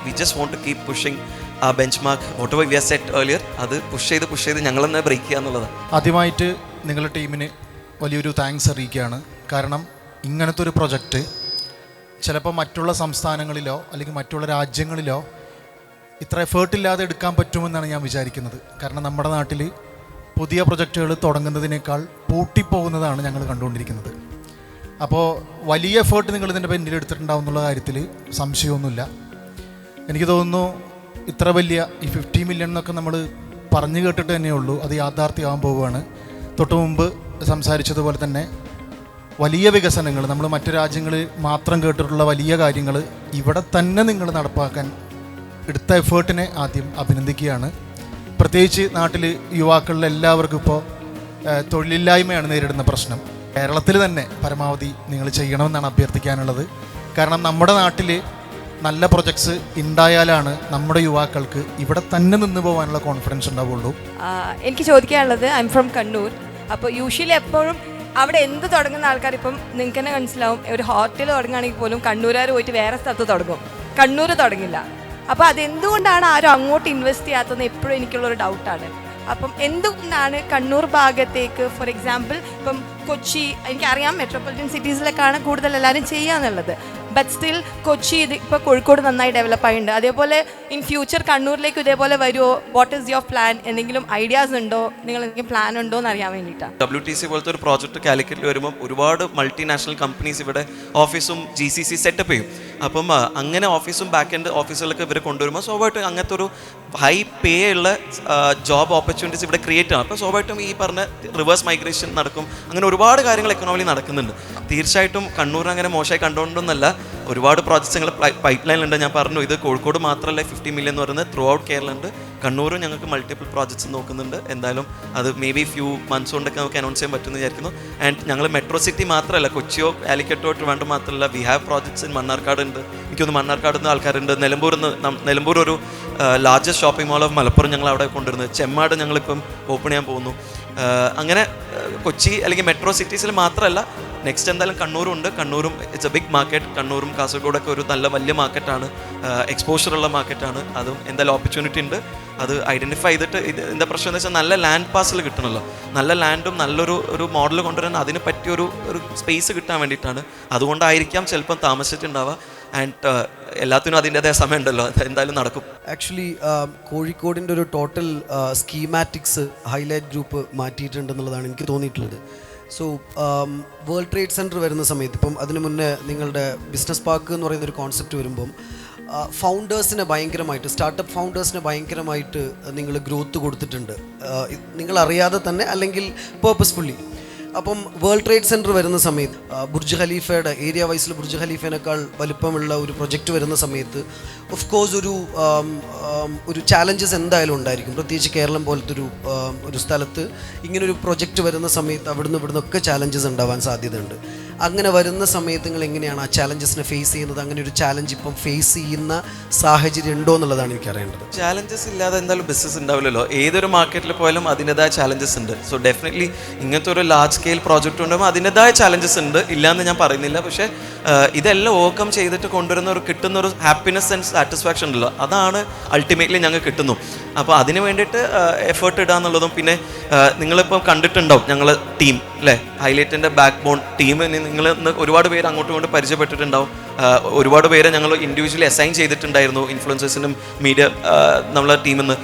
We just want to keep pushing ആ benchmark whatever we have set earlier. അത് പുഷ് ചെയ്ത് ഞങ്ങൾ തന്നെ ബ്രേക്ക് ചെയ്യുക എന്നുള്ളതാണ്. ആദ്യമായിട്ട് നിങ്ങളുടെ ടീമിന് വലിയൊരു താങ്ക്സ് അറിയിക്കുകയാണ്. കാരണം ഇങ്ങനത്തെ ഒരു പ്രൊജക്റ്റ് ചിലപ്പോൾ മറ്റുള്ള സംസ്ഥാനങ്ങളിലോ അല്ലെങ്കിൽ മറ്റുള്ള രാജ്യങ്ങളിലോ ഇത്ര എഫേർട്ടില്ലാതെ എടുക്കാൻ പറ്റുമെന്നാണ് ഞാൻ വിചാരിക്കുന്നത്. കാരണം നമ്മുടെ നാട്ടിൽ പുതിയ പ്രൊജക്റ്റുകൾ തുടങ്ങുന്നതിനേക്കാൾ പൂട്ടിപ്പോകുന്നതാണ് ഞങ്ങൾ കണ്ടുകൊണ്ടിരിക്കുന്നത്. അപ്പോൾ വലിയ എഫേർട്ട് നിങ്ങൾ ഇതിൻ്റെ പിന്നിൽ എടുത്തിട്ടുണ്ടാവും എന്നുള്ള കാര്യത്തിൽ സംശയമൊന്നുമില്ല. എനിക്ക് തോന്നുന്നു ഇത്ര വലിയ ഈ 50 മില്യൺ എന്നൊക്കെ നമ്മൾ പറഞ്ഞു കേട്ടിട്ട് തന്നെയുള്ളൂ, അത് യാഥാർത്ഥ്യമാകാൻ പോവുകയാണ്. തൊട്ട് മുമ്പ് സംസാരിച്ചതുപോലെ തന്നെ വലിയ വികസനങ്ങൾ, നമ്മൾ മറ്റു രാജ്യങ്ങളിൽ മാത്രം കേട്ടിട്ടുള്ള വലിയ കാര്യങ്ങൾ ഇവിടെ തന്നെ നിങ്ങൾ നടപ്പാക്കാൻ എടുത്ത എഫേർട്ടിനെ ആദ്യം അഭിനന്ദിക്കുകയാണ്. പ്രത്യേകിച്ച് നാട്ടിൽ യുവാക്കളിൽ എല്ലാവർക്കും ഇപ്പോൾ തൊഴിലില്ലായ്മയാണ് നേരിടുന്ന പ്രശ്നം. കേരളത്തിൽ തന്നെ പരമാവധി നിങ്ങൾ ചെയ്യണമെന്നാണ് അഭ്യർത്ഥിക്കാനുള്ളത്. കാരണം നമ്മുടെ നാട്ടിൽ നല്ല പ്രൊജക്ട്സ് ഉണ്ടായാലാണ് നമ്മുടെ യുവാക്കൾക്ക് ഇവിടെ തന്നെ നിന്ന് പോകാനുള്ള കോൺഫിഡൻസ് ഉണ്ടാവുള്ളൂ. എനിക്ക് ചോദിക്കാനുള്ളത്, ഐ എം ഫ്രം കണ്ണൂർ. അപ്പോൾ യൂഷ്വലി എപ്പോഴും അവിടെ എന്ത് തുടങ്ങുന്ന ആൾക്കാർ, ഇപ്പം നിങ്ങൾക്ക് തന്നെ മനസ്സിലാവും, ഒരു ഹോട്ടൽ തുടങ്ങുകയാണെങ്കിൽ പോലും കണ്ണൂരുകാർ പോയിട്ട് വേറെ സ്ഥലത്ത് തുടങ്ങും, കണ്ണൂർ തുടങ്ങില്ല. അപ്പോൾ അതെന്തുകൊണ്ടാണ് ആരും അങ്ങോട്ട് ഇൻവെസ്റ്റ് ചെയ്യാത്തതെന്ന് എപ്പോഴും എനിക്കുള്ളൊരു ഡൗട്ടാണ്. അപ്പം എന്തുകൊണ്ടാണ് കണ്ണൂർ ഭാഗത്തേക്ക്, ഫോർ എക്സാമ്പിൾ ഇപ്പം കൊച്ചി, എനിക്കറിയാം മെട്രോപൊളിറ്റൻ സിറ്റീസിലൊക്കെയാണ് കൂടുതൽ എല്ലാവരും ചെയ്യാന്നുള്ളത്, ബട്ട് സ്റ്റിൽ കൊച്ചി ഇത് ഇപ്പോൾ കോഴിക്കോട് നന്നായി ഡെവലപ്പ് ആയിട്ടുണ്ട്. അതേപോലെ ഇൻ ഫ്യൂച്ചർ കണ്ണൂരിലേക്ക് ഇതേപോലെ വരുമോ? What is your plan? എന്തെങ്കിലും ഐഡിയാസ് ഉണ്ടോ? നിങ്ങൾ എന്തെങ്കിലും പ്ലാൻ ഉണ്ടോ എന്ന് അറിയാൻ വേണ്ടിയിട്ടാണ്. WTC പോലത്തെ ഒരു പ്രോജക്റ്റ് കാലിക്കറ്റിൽ വരുമ്പോൾ ഒരുപാട് മൾട്ടിനാഷണൽ കമ്പനീസ് ഇവിടെ ഓഫീസും GCC സെറ്റപ്പ് ചെയ്യും. അപ്പം അങ്ങനെ ഓഫീസും ബാക്ക് എൻഡ് ഓഫീസുകളൊക്കെ ഇവർ കൊണ്ടുവരുമ്പോൾ സ്വാഭാവികമായിട്ടും അങ്ങനത്തെ ഒരു ഹൈ പേ ഉള്ള ജോബ് ഓപ്പർച്യൂണിറ്റീസ് ഇവിടെ ക്രിയേറ്റ് ആണ്. അപ്പോൾ സ്വാഭാവികമായിട്ടും ഈ പറഞ്ഞ റിവേഴ്സ് മൈഗ്രേഷൻ നടക്കും. അങ്ങനെ ഒരുപാട് കാര്യങ്ങൾ എക്കണോമിയിൽ നടക്കുന്നുണ്ട്. തീർച്ചയായിട്ടും കണ്ണൂർ അങ്ങനെ മോശമായി കണ്ടുകൊണ്ടൊന്നല്ല, ഒരുപാട് പ്രോജക്ട്സ് ഞങ്ങൾ പൈപ്പ് ലൈനിലുണ്ട്. ഞാൻ പറഞ്ഞു, ഇത് കോഴിക്കോട് മാത്രമല്ല 50 മില്യൺ എന്ന് പറയുന്നത് ത്രൂ ഔട്ട് കേരള ഉണ്ട്. കണ്ണൂരും ഞങ്ങൾക്ക് മൾട്ടിപ്പിൾ പ്രോജക്ട്സ് നോക്കുന്നുണ്ട്. എന്തായാലും അത് മേ ബി ഫ്യൂ മന്ത്സ് കൊണ്ടൊക്കെ നമുക്ക് അനൗൺസ് ചെയ്യാൻ പറ്റുമെന്ന് വിചാരിക്കുന്നു. ആൻഡ് ഞങ്ങൾ മെട്രോ സിറ്റി മാത്രമല്ല, കൊച്ചിയോ കാലിക്കറ്റോ ട്രിവാൻഡ്രം മാത്രമല്ല, we have projects in Mannarkkad ഉണ്ട്. എനിക്കൊന്ന് മണ്ണാർക്കാട് നിന്ന് ആൾക്കാരുണ്ട്. നിലമ്പൂർ ഒരു largest shopping mall of Malappuram ഞങ്ങൾ അവിടെ കൊണ്ടുവരുന്നത്. ചെമ്മാട് ഞങ്ങളിപ്പം ഓപ്പൺ ചെയ്യാൻ പോകുന്നു. അങ്ങനെ കൊച്ചി അല്ലെങ്കിൽ മെട്രോ സിറ്റീസിൽ മാത്രമല്ല, നെക്സ്റ്റ് എന്തായാലും കണ്ണൂരും ഇറ്റ്സ് എ ബിഗ് മാർക്കറ്റ്. കണ്ണൂരും കാസർഗോഡൊക്കെ ഒരു നല്ല വലിയ മാർക്കറ്റാണ്, എക്സ്പോഷറുള്ള മാർക്കറ്റാണ്. അതും എന്തായാലും ഓപ്പർച്യൂണിറ്റി ഉണ്ട്. അത് ഐഡൻറ്റിഫൈ ചെയ്തിട്ട് ഇത് എന്താ പ്രശ്നം എന്ന് വെച്ചാൽ നല്ല ലാൻഡ് പാസിൽ കിട്ടണമല്ലോ. നല്ല ലാൻഡും നല്ലൊരു മോഡൽ കൊണ്ടുവരാൻ അതിന് പറ്റിയൊരു സ്പേസ് കിട്ടാൻ വേണ്ടിയിട്ടാണ്. അതുകൊണ്ടായിരിക്കാം ചിലപ്പം താമസിച്ചിട്ടുണ്ടാവുക. ആൻഡ് എല്ലാത്തിനും അതിൻ്റെതായ സമയം ഉണ്ടല്ലോ, അത് എന്തായാലും നടക്കും. ആക്ച്വലി കോഴിക്കോടിൻ്റെ ഒരു ടോട്ടൽ സ്കീമാറ്റിക്സ് ഹൈലൈറ്റ് ഗ്രൂപ്പ് മാറ്റിയിട്ടുണ്ടെന്നുള്ളതാണ് എനിക്ക് തോന്നിയിട്ടുള്ളത്. സോ വേൾഡ് ട്രേഡ് സെൻറ്റർ വരുന്ന സമയത്ത്, ഇപ്പം അതിന് മുന്നേ നിങ്ങളുടെ ബിസിനസ് പാർക്ക് എന്ന് പറയുന്നൊരു കോൺസെപ്റ്റ് വരുമ്പം ഫൗണ്ടേഴ്സിനെ ഭയങ്കരമായിട്ട്, സ്റ്റാർട്ടപ്പ് ഫൗണ്ടേഴ്സിനെ ഭയങ്കരമായിട്ട് നിങ്ങൾ ഗ്രോത്ത് കൊടുത്തിട്ടുണ്ട്, നിങ്ങളറിയാതെ തന്നെ അല്ലെങ്കിൽ പേർപ്പസ്ഫുള്ളി. അപ്പം വേൾഡ് ട്രേഡ് സെൻറ്റർ വരുന്ന സമയത്ത് ബുർജ് ഖലീഫയുടെ ഏരിയ വൈസിൽ ബുർജ് ഖലീഫേനേക്കാൾ വലിപ്പമുള്ള ഒരു പ്രൊജക്റ്റ് വരുന്ന സമയത്ത് ഓഫ് കോഴ്സ് ഒരു ചാലഞ്ചസ് എന്തായാലും ഉണ്ടായിരിക്കും. പ്രത്യേകിച്ച് കേരളം പോലത്തെ ഒരു സ്ഥലത്ത് ഇങ്ങനൊരു പ്രൊജക്റ്റ് വരുന്ന സമയത്ത് ഇവിടുന്നൊക്കെ ചാലഞ്ചസ് ഉണ്ടാവാൻ സാധ്യതയുണ്ട്. അങ്ങനെ വരുന്ന സമയത്ത് നിങ്ങൾ എങ്ങനെയാണ് ആ ചാലഞ്ചസിനെ ഫേസ് ചെയ്യുന്നത്? അങ്ങനെ ഒരു ചാലഞ്ച് ഇപ്പം ഫേസ് ചെയ്യുന്ന സാഹചര്യം ഉണ്ടോ എന്നുള്ളതാണ് എനിക്ക് അറിയേണ്ടത്. ചാലഞ്ചസ് ഇല്ലാതെ എന്തായാലും ബിസിനസ് ഉണ്ടാവില്ലല്ലോ. ഏതൊരു മാർക്കറ്റിൽ പോയാലും അതിൻ്റെതായ ചാലഞ്ചസ് ഉണ്ട്. സോ ഡെഫിനറ്റ്ലി ഇങ്ങനത്തെ ഒരു ലാർജ് സ്കെയിൽ പ്രോജക്റ്റ് ഉണ്ടാകുമ്പോൾ അതിൻ്റെതായ ചാലഞ്ചസ് ഉണ്ട്, ഇല്ലയെന്ന് ഞാൻ പറയുന്നില്ല. പക്ഷേ ഇതെല്ലാം ഓവർകം ചെയ്തിട്ട് കിട്ടുന്ന ഒരു ഹാപ്പിനെസ് ആൻഡ് സാറ്റിസ്ഫാക്ഷൻ ഉണ്ടല്ലോ, അതാണ് അൾട്ടിമേറ്റ്ലി ഞങ്ങൾക്ക് കിട്ടുന്നു. അപ്പോൾ അതിന് വേണ്ടിയിട്ട് എഫേർട്ട് ഇടുക എന്നുള്ളതും, പിന്നെ നിങ്ങളിപ്പം കണ്ടിട്ടുണ്ടാവും ഞങ്ങൾ ടീം അല്ലേ, ഹൈലൈറ്റിൻ്റെ ബാക്ക് ബോൺ ടീം. നിങ്ങൾ ഒരുപാട് പേര് അങ്ങോട്ടും ഇങ്ങോട്ടും പരിചയപ്പെട്ടിട്ടുണ്ടാവും. ഒരുപാട് പേരെ ഞങ്ങൾ ഇൻഡിവിജ്വലി അസൈൻ ചെയ്തിട്ടുണ്ടായിരുന്നു, ഇൻഫ്ലുവൻസേഴ്സിനും മീഡിയ നമ്മളെ ടീമിൽ നിന്ന്.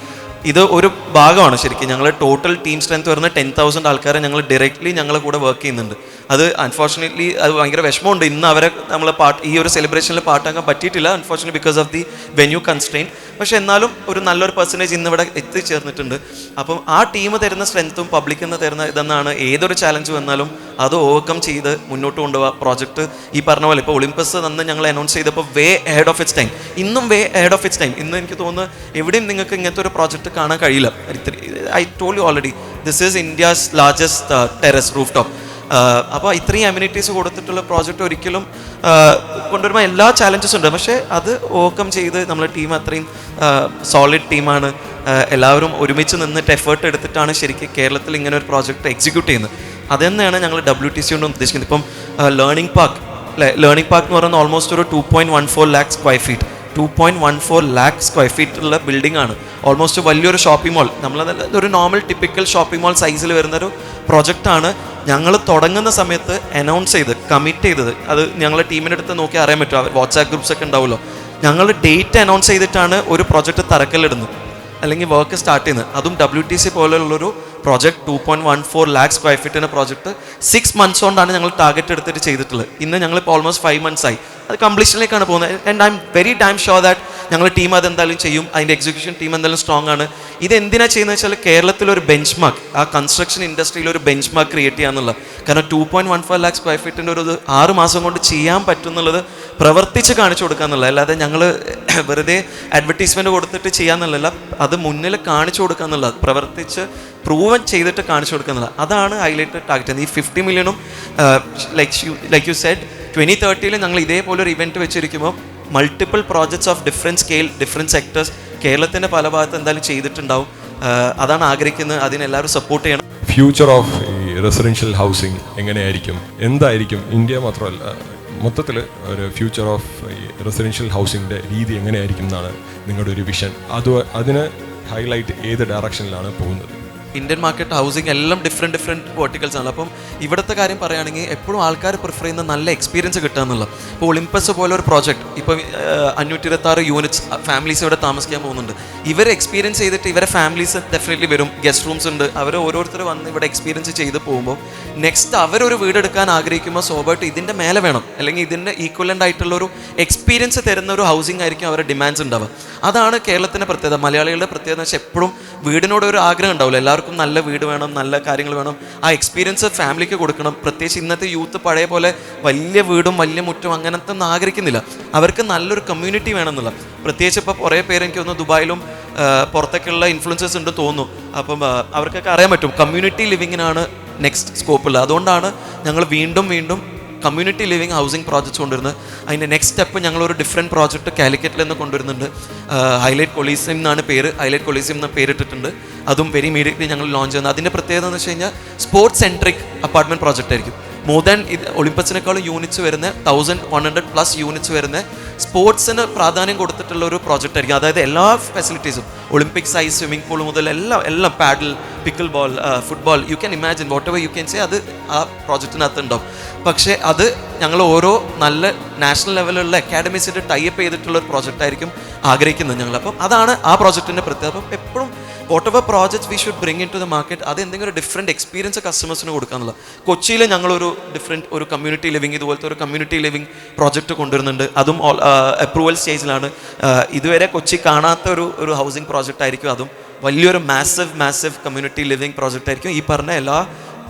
ഇത് ഒരു ഭാഗമാണ് ശരിക്കും. ഞങ്ങൾ ടോട്ടൽ ടീം സ്ട്രെങ്ത് വരുന്ന 10,000 ആൾക്കാരെ ഞങ്ങൾ ഡയറക്റ്റ്ലി ഞങ്ങളെ കൂടെ വർക്ക് ചെയ്യുന്നുണ്ട്. അത് അൺഫോർച്ചുനേറ്റ്ലി അത് ഭയങ്കര വിഷമമുണ്ട്. ഇന്ന് അവരെ നമ്മൾ ഈ ഒരു സെലിബ്രേഷനിൽ പാട്ടാക്കാൻ പറ്റിയിട്ടില്ല, unfortunately because of the venue constrain. പക്ഷെ എന്നാലും ഒരു നല്ലൊരു പെർസെൻറ്റേജ് ഇന്ന് ഇവിടെ എത്തിച്ചേർന്നിട്ടുണ്ട്. അപ്പം ആ ടീം തരുന്ന സ്ട്രെങ്ത്തും പബ്ലിക്കിൽ നിന്ന് തരുന്ന ഇതെന്നാണ് ഏതൊരു ചാലഞ്ച് വന്നാലും അത് ഓവർകം ചെയ്ത് മുന്നോട്ട് കൊണ്ടുപോകുക. പ്രോജക്റ്റ് ഈ പറഞ്ഞ പോലെ ഇപ്പോൾ ഒളിമ്പസ് അന്ന് ഞങ്ങൾ അനൗൺസ് ചെയ്തപ്പോൾ വേ അഹെഡ് ഓഫ് ഇറ്റ്സ് ടൈം, ഇന്നും വേ അഹെഡ് ഓഫ് ഇറ്റ്സ് ടൈം. ഇന്ന് എനിക്ക് തോന്നുന്നു എവിടെയും നിങ്ങൾക്ക് ഇങ്ങനത്തെ ഒരു പ്രോജക്റ്റ് കാണാൻ കഴിയില്ല. I told you already, this is India's largest terrace roof top. അപ്പോൾ ഇത്രയും അമ്യൂണിറ്റീസ് കൊടുത്തിട്ടുള്ള പ്രോജക്റ്റ് ഒരിക്കലും കൊണ്ടുവരുമ്പോൾ എല്ലാ ചാലഞ്ചസ് ഉണ്ട്. പക്ഷേ അത് ഓവർകം ചെയ്ത് നമ്മളെ ടീം അത്രയും സോളിഡ് ടീമാണ്. എല്ലാവരും ഒരുമിച്ച് നിന്നിട്ട് എഫേർട്ട് എടുത്തിട്ടാണ് ശരിക്കും കേരളത്തിൽ ഇങ്ങനെ ഒരു പ്രോജക്റ്റ് എക്സിക്യൂട്ട് ചെയ്യുന്നത്. അതെന്നാണ് ഞങ്ങൾ WTC കൊണ്ട് ഉദ്ദേശിക്കുന്നത്. ഇപ്പം ലേണിംഗ് പാർക്ക് അല്ലേ, ലേണിംഗ് പാർക്ക് എന്ന് പറയുന്നത് ഓൾമോസ്റ്റ് ഒരു 2.14 lakh square feet 2.14 lakh square ഫീറ്റുള്ള ബിൽഡിംഗ് ആണ്. ഓൾമോസ്റ്റ് വലിയൊരു ഷോപ്പിംഗ് മാൾ, ഒരു നോർമൽ ടിപ്പിക്കൽ ഷോപ്പിംഗ് മാൾ സൈസിൽ വരുന്നൊരു പ്രൊജക്റ്റാണ്. ഞങ്ങൾ തുടങ്ങുന്ന സമയത്ത് അനൗൺസ് ചെയ്ത് കമ്മിറ്റ് ചെയ്തത്, അത് ഞങ്ങളെ ടീമിൻ്റെ അടുത്ത് നോക്കി അറിയാൻ പറ്റും, വാട്സാപ്പ് ഗ്രൂപ്പ്സ് ഒക്കെ ഉണ്ടാവുമല്ലോ. ഞങ്ങൾ ഡേറ്റ് അനൗൺസ് ചെയ്തിട്ടാണ് ഒരു പ്രൊജക്റ്റ് തറക്കല്ലിടുന്നത് അല്ലെങ്കിൽ വർക്ക് സ്റ്റാർട്ട് ചെയ്യുന്നത്. അതും WTC പോലെയുള്ളൊരു പ്രോജക്റ്റ് 2.14 lakh സ്ക്വയർ ഫീറ്റിൻ്റെ പ്രോജക്റ്റ് 6 months കൊണ്ടാണ് ഞങ്ങൾ ടാർഗറ്റ് എടുത്തിട്ട് ചെയ്തിട്ടുള്ളത്. ഇന്ന് ഞങ്ങളിപ്പോൾ ഓൾമോസ്റ്റ് 5 months ആയി. അത് കംപ്ലീഷനിലേക്കാണ് പോകുന്നത്. And I am very dam sure that ഞങ്ങളുടെ ടീം അതെന്തായാലും ചെയ്യും. അതിൻ്റെ എക്സിക്യൂഷൻ ടീം എന്തായാലും സ്ട്രോങ് ആണ്. ഇതെന്തിനാണ് ചെയ്യുന്നത് വെച്ചാൽ കേരളത്തിലൊരു ബെഞ്ച് മാർക്ക്, ആ കൺസ്ട്രക്ഷൻ ഇൻഡസ്ട്രിയിൽ ഒരു ബെഞ്ച് മാർക്ക് ക്രിയേറ്റ് ചെയ്യാന്നുള്ളത്. കാരണം 2.15 lakh സ്ക്വയർ ഫീറ്റിൻ്റെ ഒരു 6 മാസം കൊണ്ട് ചെയ്യാൻ പറ്റുന്നുള്ളത് പ്രവർത്തിച്ച് കാണിച്ചു കൊടുക്കുക എന്നുള്ളത്. അല്ലാതെ ഞങ്ങൾ വെറുതെ അഡ്വർടൈസ്മെൻറ്റ് കൊടുത്തിട്ട് ചെയ്യാന്നുള്ളതല്ല, അത് മുന്നിൽ കാണിച്ചു കൊടുക്കുക എന്നുള്ളത്, പ്രവർത്തിച്ച് പ്രൂവൻ ചെയ്തിട്ട് കാണിച്ചു കൊടുക്കുക എന്നുള്ളത്. അതാണ് ഹൈലൈറ്റ് ടാർഗറ്റ്. ഈ 50 മില്യണും ലൈക്ക് യു സെഡ് 2030 ഞങ്ങൾ ഇതേപോലെ ഒരു ഇവൻറ്റ് വെച്ചിരിക്കുമ്പോൾ multiple projects of different scale, different sectors കേരളത്തിൻ്റെ പല ഭാഗത്ത് എന്തായാലും ചെയ്തിട്ടുണ്ടാവും. അതാണ് ആഗ്രഹിക്കുന്നത്. അതിനെല്ലാവരും സപ്പോർട്ട് ചെയ്യണം. ഫ്യൂച്ചർ ഓഫ് ഈ റെസിഡൻഷ്യൽ ഹൗസിംഗ് എങ്ങനെയായിരിക്കും, എന്തായിരിക്കും? ഇന്ത്യ മാത്രമല്ല മൊത്തത്തിൽ ഒരു ഫ്യൂച്ചർ ഓഫ് റെസിഡൻഷ്യൽ ഹൗസിങ്ങിൻ്റെ രീതി എങ്ങനെയായിരിക്കും എന്നാണ് നിങ്ങളുടെ ഒരു വിഷൻ? അതിന് ഹൈലൈറ്റ് ഏത് ഡയറക്ഷനിലാണ് പോകുന്നത്? ഇന്ത്യൻ മാർക്കറ്റ് ഹൗസിംഗ് എല്ലാം ഡിഫറെൻറ്റ് വേർട്ടിക്കൽസ് ആണ്. അപ്പം ഇവിടുത്തെ കാര്യം പറയുകയാണെങ്കിൽ എപ്പോഴും ആൾക്കാർ പ്രിഫർ ചെയ്യുന്ന നല്ല എക്സ്പീരിയൻസ് കിട്ടുക എന്നുള്ളത്. ഇപ്പോൾ ഒളിമ്പസ് പോലെ ഒരു പ്രോജക്റ്റ് ഇപ്പോൾ 526 യൂണിറ്റ്സ് ഫാമിലീസ് ഇവിടെ താമസിക്കാൻ പോകുന്നുണ്ട്. ഇവർ എക്സ്പീരിയൻസ് ചെയ്തിട്ട് ഇവരെ ഫാമിലീസ് ഡെഫിനറ്റ്ലി വരും, ഗസ്റ്റ് റൂംസ് ഉണ്ട്, അവർ ഓരോരുത്തർ വന്ന് ഇവിടെ എക്സ്പീരിയൻസ് ചെയ്ത് പോകുമ്പോൾ നെക്സ്റ്റ് അവരൊരു വീടെടുക്കാൻ ആഗ്രഹിക്കുമ്പോൾ സ്വാഭാവികമായിട്ട് ഇതിൻ്റെ മേലെ വേണം, അല്ലെങ്കിൽ ഇതിൻ്റെ ഈക്വലൻ്റ് ആയിട്ടുള്ള ഒരു എക്സ്പീരിയൻസ് തരുന്ന ഒരു ഹൗസിംഗ് ആയിരിക്കും അവരുടെ ഡിമാൻഡ്സ് ഉണ്ടാവുക. അതാണ് കേരളത്തിൻ്റെ പ്രത്യേകത. മലയാളികളുടെ പ്രത്യേകത എന്ന് വെച്ചാൽ എപ്പോഴും വീടിനോട് ഒരു ആഗ്രഹം ഉണ്ടാവില്ല. എല്ലാവർക്കും നല്ല വീട് വേണം, നല്ല കാര്യങ്ങൾ വേണം, ആ എക്സ്പീരിയൻസ് ഫാമിലിക്ക് കൊടുക്കണം. പ്രത്യേകിച്ച് ഇന്നത്തെ യൂത്ത് പഴയ പോലെ വലിയ വീടും വലിയ മുറ്റും അങ്ങനത്തെ ഒന്നും ആഗ്രഹിക്കുന്നില്ല. അവർക്ക് നല്ലൊരു കമ്മ്യൂണിറ്റി വേണം എന്നുള്ള. പ്രത്യേകിച്ച് ഇപ്പോൾ കുറേ പേര് എനിക്ക് തോന്നുന്നു ദുബായിലും പുറത്തൊക്കെയുള്ള ഇൻഫ്ലുവൻസസ് ഉണ്ട് തോന്നുന്നു. അപ്പം അവർക്കൊക്കെ അറിയാൻ പറ്റും കമ്മ്യൂണിറ്റി ലിവിങ്ങിനാണ് നെക്സ്റ്റ് സ്കോപ്പുള്ളത്. അതുകൊണ്ടാണ് ഞങ്ങൾ വീണ്ടും കമ്മ്യൂണിറ്റി ലിവിങ് ഹൗസിംഗ് പ്രോജക്ട്സ് കൊണ്ടുവരുന്നത്. അതിൻ്റെ നെക്സ്റ്റ് സ്റ്റെപ്പ് ഞങ്ങളൊരു ഡിഫറെൻറ്റ് പ്രോജക്റ്റ് കാലിക്കറ്റിൽ നിന്ന് കൊണ്ടുവരുന്നുണ്ട്. ഹൈലൈറ്റ് കൊളീസിയം എന്നാണ് പേര്, ഹൈലൈറ്റ് കൊളീസിയം എന്ന പേരിട്ടിട്ടുണ്ട്. അതും വെരി ഇമീഡിയറ്റ്ലി ഞങ്ങൾ ലോഞ്ച് ചെയ്യുന്നത്. അതിൻ്റെ പ്രത്യേകത എന്ന് വെച്ച് കഴിഞ്ഞാൽ സ്പോർട്സ് സെൻട്രിക് അപ്പാർട്ട്മെൻറ്റ് പ്രോജക്റ്റ് ആയിരിക്കും. മോർ ദാൻ ഒളിമ്പസിനേക്കാളും യൂണിറ്റ്സ് വരുന്ന 1100+ യൂണിറ്റ്സ് വരുന്ന സ്പോർട്സിന് പ്രാധാന്യം കൊടുത്തിട്ടുള്ള ഒരു പ്രോജക്റ്റ് ആയിരിക്കും. അതായത് എല്ലാ ഫെസിലിറ്റീസും ഒളിമ്പിക് സൈസ് സ്വിമ്മിംഗ് പൂൾ മുതൽ എല്ലാം paddle, pickle ball, football, you can imagine whatever you can say, അത് ആ പ്രോജക്റ്റിനകത്ത് ഉണ്ടാവും. പക്ഷേ അത് ഞങ്ങൾ ഓരോ നല്ല നാഷണൽ ലെവലിലുള്ള അക്കാഡമീസിൻ്റെ ടൈപ്പ് ചെയ്തിട്ടുള്ള ഒരു പ്രോജക്റ്റ് ആയിരിക്കും ആഗ്രഹിക്കുന്നത് ഞങ്ങൾ. അപ്പം അതാണ് ആ പ്രോജക്റ്റിൻ്റെ പ്രത്യേകത. അപ്പം എപ്പോഴും whatever projects we should bring into the market, അത് എന്തെങ്കിലും ഒരു ഡിഫറെൻറ്റ് എക്സ്പീരിയൻസ് കസ്റ്റമേഴ്സിന് കൊടുക്കാന്നുള്ള. കൊച്ചിയിൽ ഞങ്ങളൊരു ഡിഫറെൻറ്റ് ഒരു കമ്മ്യൂണിറ്റി ലിവിങ്, ഇതുപോലത്തെ ഒരു കമ്മ്യൂണിറ്റി ലിവിങ് പ്രോജക്റ്റ് കൊണ്ടുവരുന്നുണ്ട്. അതും അപ്രൂവൽ സ്റ്റേജിലാണ്. ഇതുവരെ കൊച്ചി കാണാത്ത ഒരു ഹൗസിംഗ് പ്രോജക്റ്റ് ആയിരിക്കും. അതും വലിയൊരു മാസീവ് കമ്മ്യൂണിറ്റി ലിവിങ് പ്രോജക്റ്റ് ആയിരിക്കും. ഈ പറഞ്ഞ എല്ലാ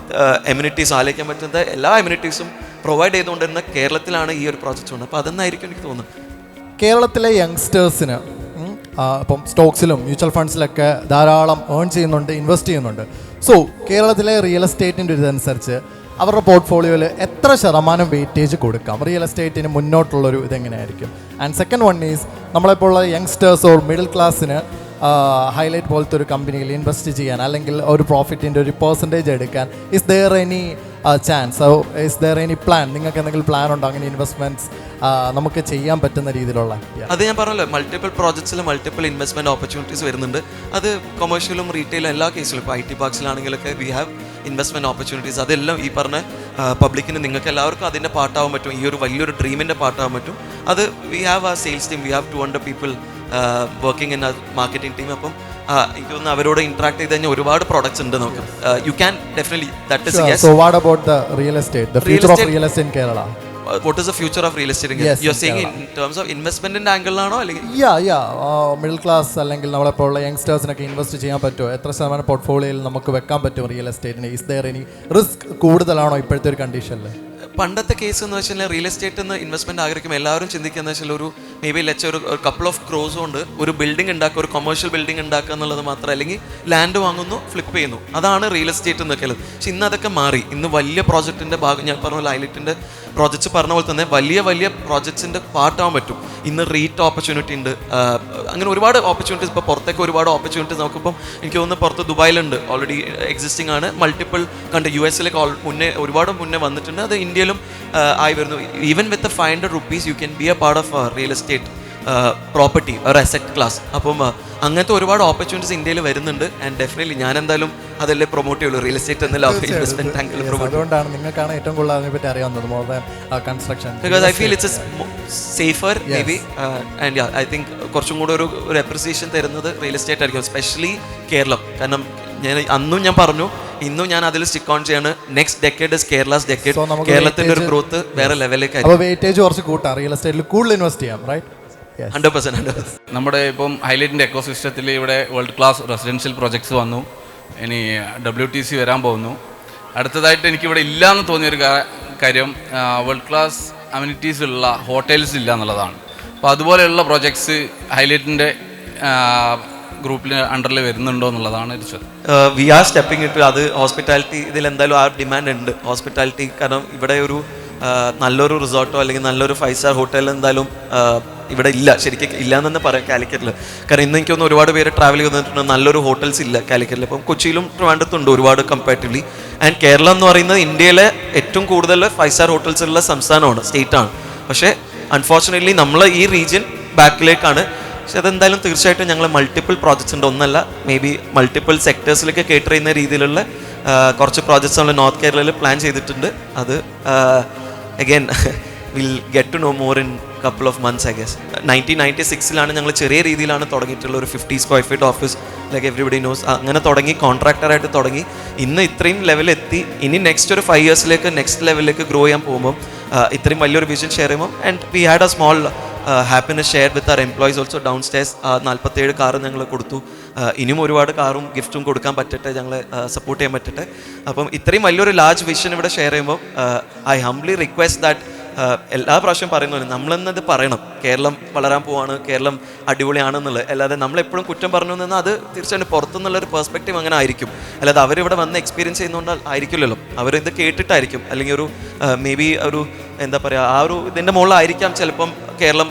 എമ്യൂണിറ്റീസും, ആലോചിക്കാൻ പറ്റുന്ന എല്ലാ എമ്യൂണിറ്റീസും പ്രൊവൈഡ് ചെയ്തുകൊണ്ടിരുന്ന കേരളത്തിലാണ് ഈ ഒരു പ്രോജക്റ്റ് ഉണ്ട്. അപ്പോൾ അതെന്നായിരിക്കും എനിക്ക് തോന്നുന്നത്. കേരളത്തിലെ യങ്സ്റ്റേഴ്സിന് ഇപ്പം സ്റ്റോക്സിലും മ്യൂച്വൽ ഫണ്ട്സിലൊക്കെ ധാരാളം ഏൺ ചെയ്യുന്നുണ്ട്, ഇൻവെസ്റ്റ് ചെയ്യുന്നുണ്ട്. സോ കേരളത്തിലെ റിയൽ എസ്റ്റേറ്റിൻ്റെ ഒരു ഇതനുസരിച്ച് അവരുടെ പോർട്ട്ഫോളിയോയിൽ എത്ര ശതമാനം വെയിറ്റേജ് കൊടുക്കാം? റിയൽ എസ്റ്റേറ്റിന് മുന്നോട്ടുള്ളൊരു ഇതെങ്ങനെയായിരിക്കും? ആൻഡ് സെക്കൻഡ് വൺ ഈസ്, നമ്മളെപ്പോലുള്ള യങ്സ്റ്റേഴ്സ് ഓർ മിഡിൽ ക്ലാസ്സിന് ഹൈലൈറ്റ് പോലത്തെ ഒരു കമ്പനിയിൽ ഇൻവെസ്റ്റ് ചെയ്യാൻ, അല്ലെങ്കിൽ ഒരു പ്രോഫിറ്റിൻ്റെ ഒരു പെർസെൻറ്റേജ് എടുക്കാൻ, is there any chance, is there any plan? നിങ്ങൾക്ക് എന്തെങ്കിലും പ്ലാൻ ഉണ്ടോ അങ്ങനെ ഇൻവെസ്റ്റ്മെൻറ്റ്സ് നമുക്ക് ചെയ്യാൻ പറ്റുന്ന രീതിയിലുള്ള? അത് ഞാൻ പറഞ്ഞല്ലോ, മൾട്ടിപ്പിൾ പ്രോജക്ട്സിൽ മൾട്ടിപ്പിൾ ഇൻവെസ്റ്റ്മെൻറ്റ് ഓപ്പർച്യൂണിറ്റീസ് വരുന്നുണ്ട്. അത് കൊമേഴ്ഷ്യലും റീറ്റെയിലും എല്ലാ കേസിലും, ഇപ്പോൾ IT പാർക്സിലാണെങ്കിലൊക്കെ വി ഹാവ് ഇൻവെസ്റ്റ്മെൻറ്റ് ഓപ്പർച്യൂണിറ്റീസ്. അതെല്ലാം ഈ പറഞ്ഞ പബ്ലിക്കിന്, നിങ്ങൾക്ക് എല്ലാവർക്കും അതിൻ്റെ പാർട്ടാവാൻ പറ്റും. ഈ ഒരു വലിയൊരു ഡ്രീമിൻ്റെ പാർട്ടാവാൻ പറ്റും. അത് വി ഹാവ് ആ sales team, we have 200 people working in marketing team. അപ്പം എനിക്ക് തോന്നുന്നു അവരോട് ഇന്ററാക്ട് ചെയ്ത് കഴിഞ്ഞാൽ ഒരുപാട് പ്രോഡക്ട്സ് ഉണ്ട് നമുക്ക്. You can definitely, that is yes. So what about the real estate, the future of real estate in Kerala? What is the future of real estate? Yes, you are saying in terms of investment ആംഗിളിലാണോ അല്ലെങ്കിൽ? Middle class അല്ലെങ്കിൽ നമ്മളെപ്പോലുള്ള യങ്സ്റ്റേഴ്സിനൊക്കെ invest ചെയ്യാൻ പറ്റുമോ? എത്ര ശതമാനം പോർട്ട്ഫോളിയോയിൽ നമുക്ക് വെക്കാൻ പറ്റും റിയൽ എസ്റ്റേറ്റിന്? ഇസ് ദെയർ എനി റിസ്ക് കൂടുതലാണോ ഇപ്പോഴത്തെ ഒരു കണ്ടീഷനിൽ? പണ്ടത്തെ കേസ് എന്ന് വെച്ചാൽ റിയൽ എസ്റ്റേറ്റ് എന്ന് ഇൻവെസ്റ്റ്മെന്റ് ആഗ്രഹിക്കും എല്ലാവരും ചിന്തിക്കുന്നത് വെച്ചാൽ ഒരു മേ ബി ലെച്ച ഒരു കപ്പിൾ ഓഫ് ക്രോസ് കൊണ്ട് ഒരു ബിൽഡിംഗ് ഉണ്ടാക്കുക, ഒരു കൊമേഴ്ഷ്യൽ ബിൽഡിംഗ് ഉണ്ടാക്കുക എന്നുള്ളത് മാത്രം, അല്ലെങ്കിൽ ലാൻഡ് വാങ്ങുന്നു, ഫ്ലിപ്പ് ചെയ്യുന്നു, അതാണ് റിയൽ എസ്റ്റേറ്റ് എന്നൊക്കെ ഉള്ളത്. പക്ഷെ ഇന്ന് അതൊക്കെ മാറി. ഇന്ന് വലിയ പ്രോജക്റ്റിന്റെ ഭാഗം, ഞാൻ പറഞ്ഞ പോലെ ഹൈലൈറ്റിന്റെ പ്രോജക്ട്സ് പറഞ്ഞ പോലെ തന്നെ വലിയ പ്രോജക്ട്സിന്റെ പാർട്ടാവാൻ പറ്റും. ഇന്ന് റീറ്റ് ഓപ്പർച്യൂണിറ്റി ഉണ്ട്, അങ്ങനെ ഒരുപാട് ഓപ്പർച്യൂണിറ്റീസ്. ഇപ്പോൾ പുറത്തേക്ക് ഒരുപാട് ഓപ്പർച്യൂണിറ്റീസ് നമുക്കിപ്പം എനിക്ക് തോന്നുന്നു പുറത്ത് ദുബായിലുണ്ട്, ഓൾറെഡി എക്സിസ്റ്റിംഗ് ആണ്. മൾട്ടിപ്പിൾ US ഒരുപാട് മുന്നേ വന്നിട്ടുണ്ട്. അത് ഇന്ത്യയിലും ആയി വരുന്നു. Even with 500 rupees you can be A part of real estate property, ഒരു അസെറ്റ് ക്ലാസ്. അപ്പം അങ്ങനത്തെ ഒരുപാട് ഓപ്പർച്യൂണിറ്റീസ് ഇന്ത്യയിൽ വരുന്നുണ്ട്. ആൻഡ് ഡെഫിനറ്റ്ലി ഞാൻ എന്തായാലും അതല്ലേ പ്രൊമോട്ട് ചെയ്യുള്ളൂ, റിയൽ എസ്റ്റേറ്റ് എന്നല്ല ഇൻവെസ്റ്റ്മെന്റ് ആംഗിൾ പ്രൊമോട്ട്. അതുകൊണ്ടാണ് നിങ്ങൾക്കാണ് ഏറ്റവും കൂടുതൽ അതിനെപ്പറ്റി അറിയാവുന്നത്, more than construction. Because I feel it's safer may be. And I think കുറച്ചും കൂടെ ഒരു അപ്രിസിയേഷൻ തരുന്നത് റിയൽ എസ്റ്റേറ്റ് ആയിരിക്കും, എസ്പെഷ്യലി കേരളം. കാരണം അന്നും ഞാൻ പറഞ്ഞു, ഇന്നും ഞാൻ അതിൽ സ്റ്റിക്ക് ഓൺ ചെയ്യാണ്. Next decade is Kerala's decade. കേരളത്തിന്റെ ഒരു ഗ്രോത്ത് വേറെ ലെവലിലേക്ക് ആയിരിക്കും. വെയിറ്റേജ് കുറച്ച് കൂട്ടാം, റിയൽ എസ്റ്റേറ്റിൽ കൂടുതൽ ഇൻവെസ്റ്റ് ചെയ്യാം, റൈറ്റ്? 100%. നമ്മുടെ ഇപ്പം ഹൈലൈറ്റിൻ്റെ എക്കോസിസ്റ്റത്തിൽ ഇവിടെ വേൾഡ് ക്ലാസ് റെസിഡൻഷ്യൽ പ്രോജക്ട്സ് വന്നു. ഇനി WTC വരാൻ പോകുന്നു. അടുത്തതായിട്ട് എനിക്കിവിടെ ഇല്ലയെന്ന് തോന്നിയൊരു കാര്യം, വേൾഡ് ക്ലാസ് അമ്യൂണിറ്റീസ് ഉള്ള ഹോട്ടൽസ് ഇല്ല എന്നുള്ളതാണ്. അപ്പോൾ അതുപോലെയുള്ള പ്രോജക്ട്സ് ഹൈലൈറ്റിൻ്റെ ഗ്രൂപ്പിൽ അണ്ടറിൽ വരുന്നുണ്ടോ എന്നുള്ളതാണ് ചോദ്യം. വി ആർ സ്റ്റെപ്പിംഗ് ഇട്ട് അത് ഹോസ്പിറ്റാലിറ്റി ഇതിൽ എന്തായാലും ആ ഡിമാൻഡ് ഉണ്ട് ഹോസ്പിറ്റാലിറ്റി. കാരണം ഇവിടെ ഒരു നല്ലൊരു റിസോർട്ടോ അല്ലെങ്കിൽ നല്ലൊരു 5-star ഹോട്ടൽ എന്തായാലും ഇവിടെ ഇല്ല, ശരിക്കും ഇല്ല എന്ന് തന്നെ പറയാം കാലിക്കറ്റിൽ. കാരണം ഇന്ന് എനിക്ക് തോന്നുന്നു ഒരുപാട് പേര് ട്രാവൽ ചെയ്തിട്ടുണ്ട്, നല്ലൊരു ഹോട്ടൽസ് ഇല്ല കാലിക്കറ്റിൽ. അപ്പം കൊച്ചിയിലും ട്രിവാൻഡ്രത്തുണ്ട് ഒരുപാട് കമ്പാരിറ്റീവ്ലി. ആൻഡ് കേരളം എന്ന് പറയുന്നത് ഇന്ത്യയിലെ ഏറ്റവും കൂടുതൽ 5 സ്റ്റാർ ഹോട്ടൽസ് ഉള്ള സംസ്ഥാനമാണ്, സ്റ്റേറ്റാണ്. പക്ഷേ അൺഫോർച്ചുനേറ്റ്ലി നമ്മൾ ഈ റീജിയൻ ബാക്കിലേക്കാണ്. പക്ഷെ അതെന്തായാലും തീർച്ചയായിട്ടും ഞങ്ങൾ മൾട്ടിപ്പിൾ പ്രോജക്ട്സ് ഉണ്ട്, ഒന്നല്ല മേ ബി മൾട്ടിപ്പിൾ സെക്ടേഴ്സിലേക്ക് കേറ്റർ ചെയ്യുന്ന രീതിയിലുള്ള കുറച്ച് പ്രോജക്ട്സ് നമ്മൾ നോർത്ത് കേരളയിൽ പ്ലാൻ ചെയ്തിട്ടുണ്ട്. അത് again will get to know more in couple of months I guess. 1996 ഞങ്ങൾ ചെറിയ രീതിയിലാണ് തുടങ്ങിയിട്ടുള്ള ഒരു 50 square feet office, like everybody knows. അങ്ങനെ തുടങ്ങി, കോൺട്രാക്ടറായിട്ട് തുടങ്ങി, ഇന്ന് ഇത്രയും ലെവലെത്തി. ഇനി നെക്സ്റ്റ് ഒരു 5 ഇയേഴ്സിലേക്ക് നെക്സ്റ്റ് ലെവലിലേക്ക് ഗ്രോ ചെയ്യാൻ പോകുമ്പോൾ ഇത്രയും വലിയൊരു വിഷൻ ഷെയർ ചെയ്യുമ്പോൾ and we had a small happiness share with our employees also. Downstairs 47 car ഞങ്ങൾ കൊടുത്തു. ഇനിയും ഒരുപാട് കാറും ഗിഫ്റ്റും കൊടുക്കാൻ പറ്റട്ടെ, ഞങ്ങളെ സപ്പോർട്ട് ചെയ്യാൻ പറ്റട്ടെ. അപ്പം ഇത്രയും വലിയൊരു ലാർജ് വിഷൻ ഇവിടെ ഷെയർ ചെയ്യുമ്പോൾ ഐ ഹംബ്ലി റിക്വസ്റ്റ് ദാറ്റ് എല്ലാ പ്രാവശ്യം പറയുന്നത് നമ്മളെന്നത് പറയണം, കേരളം വളരാൻ പോവാണ്, കേരളം അടിപൊളിയാണെന്നുള്ളത്. അല്ലാതെ നമ്മളെപ്പോഴും കുറ്റം പറഞ്ഞു നിന്നാൽ അത് തീർച്ചയായിട്ടും പുറത്തുനിന്നുള്ളൊരു പെർസ്പെക്റ്റീവ് അങ്ങനെ ആയിരിക്കും. അല്ലാതെ അവരിവിടെ വന്ന് എക്സ്പീരിയൻസ് ചെയ്യുന്നതുകൊണ്ട് ആയിരിക്കില്ലല്ലോ, അവരിത് കേട്ടിട്ടായിരിക്കും. അല്ലെങ്കിൽ ഒരു മേ ബി ഒരു എന്താ പറയുക, ആ ഒരു ഇതിൻ്റെ മുകളിലായിരിക്കാം ചിലപ്പം കേരളം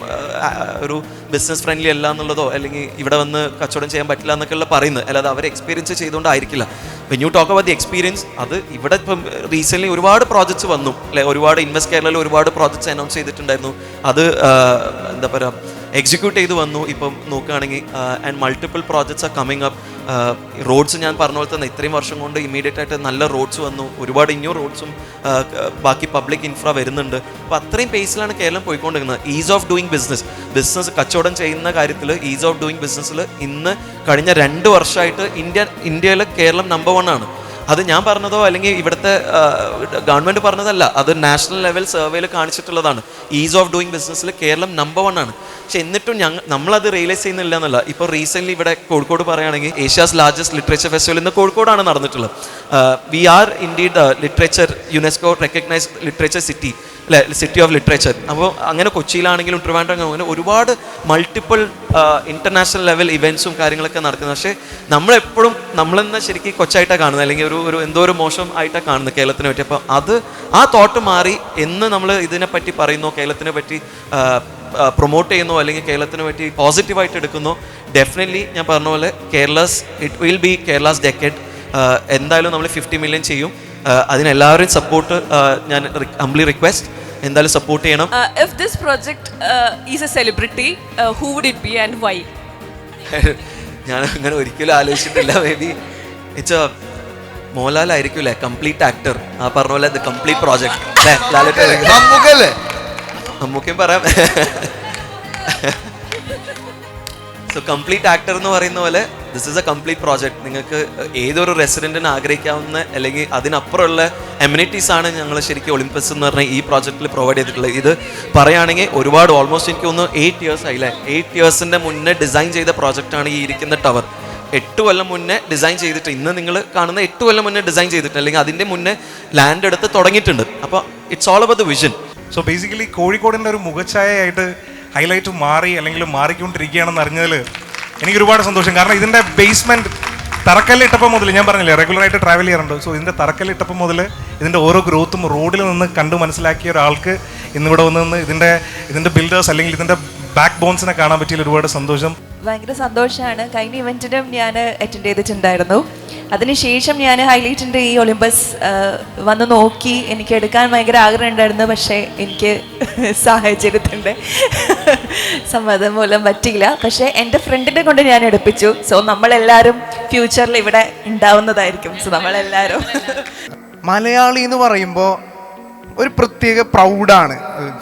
ഒരു ബിസിനസ് ഫ്രണ്ട്ലി അല്ല എന്നുള്ളതോ, അല്ലെങ്കിൽ ഇവിടെ വന്ന് കച്ചവടം ചെയ്യാൻ പറ്റില്ല എന്നൊക്കെയുള്ള പറയുന്നത്. അല്ലാതെ അവർ എക്സ്പീരിയൻസ് ചെയ്തുകൊണ്ടായിരിക്കില്ല. When you talk about the experience, അത് ഇവിടെ ഇപ്പം റീസെൻ്റ്ലി ഒരുപാട് പ്രോജക്ട്സ് വന്നു അല്ലെ, ഒരുപാട് ഇൻവെസ്റ്റ് കേരളയിൽ ഒരുപാട് പ്രോജക്ട്സ് അനൗൺസ് ചെയ്തിട്ടുണ്ടായിരുന്നു. അത് എന്താ പറയുക എക്സിക്യൂട്ട് ചെയ്ത് വന്നു ഇപ്പം നോക്കുകയാണെങ്കിൽ. And multiple projects are coming up. Roads ഞാൻ പറഞ്ഞ പോലെ തന്നെ ഇത്രയും വർഷം കൊണ്ട് ഇമ്മീഡിയറ്റ് ആയിട്ട് നല്ല റോഡ്സ് വന്നു, ഒരുപാട് ഇനിയും റോഡ്സും ബാക്കി പബ്ലിക് ഇൻഫ്ര വരുന്നുണ്ട്. അപ്പോൾ അത്രയും പേസിലാണ് കേരളം പോയിക്കൊണ്ടിരിക്കുന്നത്. ഈസ് ഓഫ് ഡൂയിങ് ബിസിനസ് കച്ചവടം ചെയ്യുന്ന കാര്യത്തിൽ ഈസ് ഓഫ് ഡൂയിങ് ബിസിനസ്സിൽ ഇന്ന് കഴിഞ്ഞ 2 വർഷമായിട്ട് ഇന്ത്യയിൽ കേരളം നമ്പർ 1 ആണ്. അത് ഞാൻ പറഞ്ഞതോ അല്ലെങ്കിൽ ഇവിടുത്തെ ഗവൺമെൻറ് പറഞ്ഞതല്ല, അത് നാഷണൽ ലെവൽ സർവേയിൽ കാണിച്ചിട്ടുള്ളതാണ്. ഈസ് ഓഫ് ഡൂയിങ് ബിസിനസ്സിൽ കേരളം നമ്പർ 1 ആണ്. പക്ഷെ എന്നിട്ടും നമ്മളത് റിയലൈസ് ചെയ്യുന്നില്ല എന്നല്ല. ഇപ്പോൾ റീസെൻ്റ്ലി ഇവിടെ കോഴിക്കോട് പറയുകയാണെങ്കിൽ ഏഷ്യാസ് ലാർജസ്റ്റ് ലിറ്ററേച്ചർ ഫെസ്റ്റിവൽ ഇന്ന് കോഴിക്കോടാണ് നടന്നിട്ടുള്ളത്. We are indeed literature UNESCO recognised literature city അല്ലെ, സിറ്റി ഓഫ് ലിറ്ററേച്ചർ. അപ്പോൾ അങ്ങനെ കൊച്ചിയിലാണെങ്കിലും ട്രിവാൻഡ്രം അങ്ങനെ ഒരുപാട് മൾട്ടിപ്പിൾ ഇൻ്റർനാഷണൽ ലെവൽ ഇവൻറ്റ്സും കാര്യങ്ങളൊക്കെ നടക്കുന്നത്. പക്ഷേ നമ്മളെപ്പോഴും നമ്മളെന്നെ ശരിക്കും കൊച്ചായിട്ടാണ് കാണുന്നത്, അല്ലെങ്കിൽ ഒരു എന്തോ ഒരു മോശം ആയിട്ടാണ് കാണുന്നത് കേരളത്തിനെ പറ്റി. അപ്പോൾ ആ തോട്ട് മാറി എന്ന് നമ്മൾ ഇതിനെപ്പറ്റി പറയുന്നു, കേരളത്തിനെ പറ്റി പ്രൊമോട്ട് ചെയ്യുന്നു, അല്ലെങ്കിൽ കേരളത്തിനെ പറ്റി പോസിറ്റീവായിട്ട് എടുക്കുന്നു, ഡെഫിനറ്റ്ലി ഞാൻ പറഞ്ഞ പോലെ it will be Kerala's decade. എന്തായാലും നമ്മൾ 50 മില്യൺ ചെയ്യും. അതിനെല്ലാവരും സപ്പോർട്ട് ഞാൻ ഹംബ്ലി റിക്വസ്റ്റ്, എന്തായാലും സപ്പോർട്ട് ചെയ്യണം. If this project is a celebrity, who would it be and why? ഞാൻ അങ്ങനെ ഒരിക്കലും ആലോചിച്ചിട്ടില്ല. മേ ബി ഇറ്റ്സ് മോഹൻലാൽ ആയിരിക്കും കംപ്ലീറ്റ് ആക്ടർ. ആ പറഞ്ഞ പോലെ ദ കംപ്ലീറ്റ് പ്രോജക്ട് നമുക്കും പറയാം. സോ കംപ്ലീറ്റ് ആക്ടർ എന്ന് പറയുന്ന പോലെ this is A complete project. നിങ്ങൾക്ക് ഏതൊരു റെസിഡൻറ്റിന് ആഗ്രഹിക്കാവുന്ന അല്ലെങ്കിൽ അതിനപ്പുറമുള്ള എമ്യൂണിറ്റീസ് ആണ് ഞങ്ങൾ ശരിക്കും ഒളിമ്പസ് എന്ന് പറഞ്ഞാൽ ഈ പ്രോജക്റ്റിൽ പ്രൊവൈഡ് ചെയ്തിട്ടുള്ളത്. ഇത് പറയുകയാണെങ്കിൽ ഒരുപാട് ഓൾമോസ്റ്റ് എനിക്ക് തോന്നുന്നു 8 ഇയേഴ്സ് ആയില്ലേ, 8 ഇയേഴ്സിൻ്റെ മുന്നേ ഡിസൈൻ ചെയ്ത പ്രോജക്റ്റാണ് ഈ ഇരിക്കുന്ന ടവർ. 8 കൊല്ലം മുന്നേ ഡിസൈൻ ചെയ്തിട്ട്, ഇന്ന് നിങ്ങൾ കാണുന്ന 8 കൊല്ലം മുന്നേ ഡിസൈൻ ചെയ്തിട്ടുണ്ട്, അല്ലെങ്കിൽ അതിൻ്റെ മുന്നേ ലാൻഡ് എടുത്ത് തുടങ്ങിയിട്ടുണ്ട്. അപ്പോൾ it's all about the vision. So basically കോഴിക്കോടിൻ്റെ ഒരു മുഖച്ഛായയായിട്ട് ഹൈലൈറ്റ് മാറി അല്ലെങ്കിൽ മാറിക്കൊണ്ടിരിക്കുകയാണെന്ന് അറിഞ്ഞതിൽ എനിക്ക് ഒരുപാട് സന്തോഷം. കാരണം ഇതിൻ്റെ ബേസ്മെൻറ്റ് തറക്കല്ലിട്ടപ്പം മുതൽ, ഞാൻ പറഞ്ഞില്ലേ റെഗുലറായിട്ട് ട്രാവൽ ചെയ്യാറുണ്ട്, സോ ഇതിൻ്റെ തറക്കല്ലിട്ടപ്പം മുതൽ ഇതിൻ്റെ ഓരോ ഗ്രോത്തും റോഡിൽ നിന്ന് കണ്ടു മനസ്സിലാക്കിയ ഒരാൾക്ക് ഇന്നിവിടെ വന്ന് നിന്ന് ഇതിൻ്റെ ബിൽഡേഴ്സ് അല്ലെങ്കിൽ ഇതിൻ്റെ ബാക്ക് ബോൺസിനെ കാണാൻ പറ്റിയതിൽ ഒരുപാട് സന്തോഷം. ഭയങ്കര സന്തോഷമാണ്. കഴിഞ്ഞ ഇവൻറ്റിനും ഞാൻ അറ്റൻഡ് ചെയ്തിട്ടുണ്ടായിരുന്നു. അതിനുശേഷം ഞാൻ ഹൈലൈറ്റിൻ്റെ ഈ ഒളിമ്പസ് വന്ന് നോക്കി, എനിക്ക് എടുക്കാൻ ഭയങ്കര ആഗ്രഹം ഉണ്ടായിരുന്നു. പക്ഷേ എനിക്ക് സാഹചര്യത്തിൻ്റെ സമ്മതം മൂലം പറ്റിയില്ല. പക്ഷേ എൻ്റെ ഫ്രണ്ടിനെ കൊണ്ട് ഞാൻ എടുപ്പിച്ചു. സോ നമ്മളെല്ലാവരും ഫ്യൂച്ചറിൽ ഇവിടെ ഉണ്ടാവുന്നതായിരിക്കും. സോ നമ്മളെല്ലാവരും മലയാളി എന്ന് പറയുമ്പോൾ ഒരു പ്രത്യേക പ്രൗഡാണ്.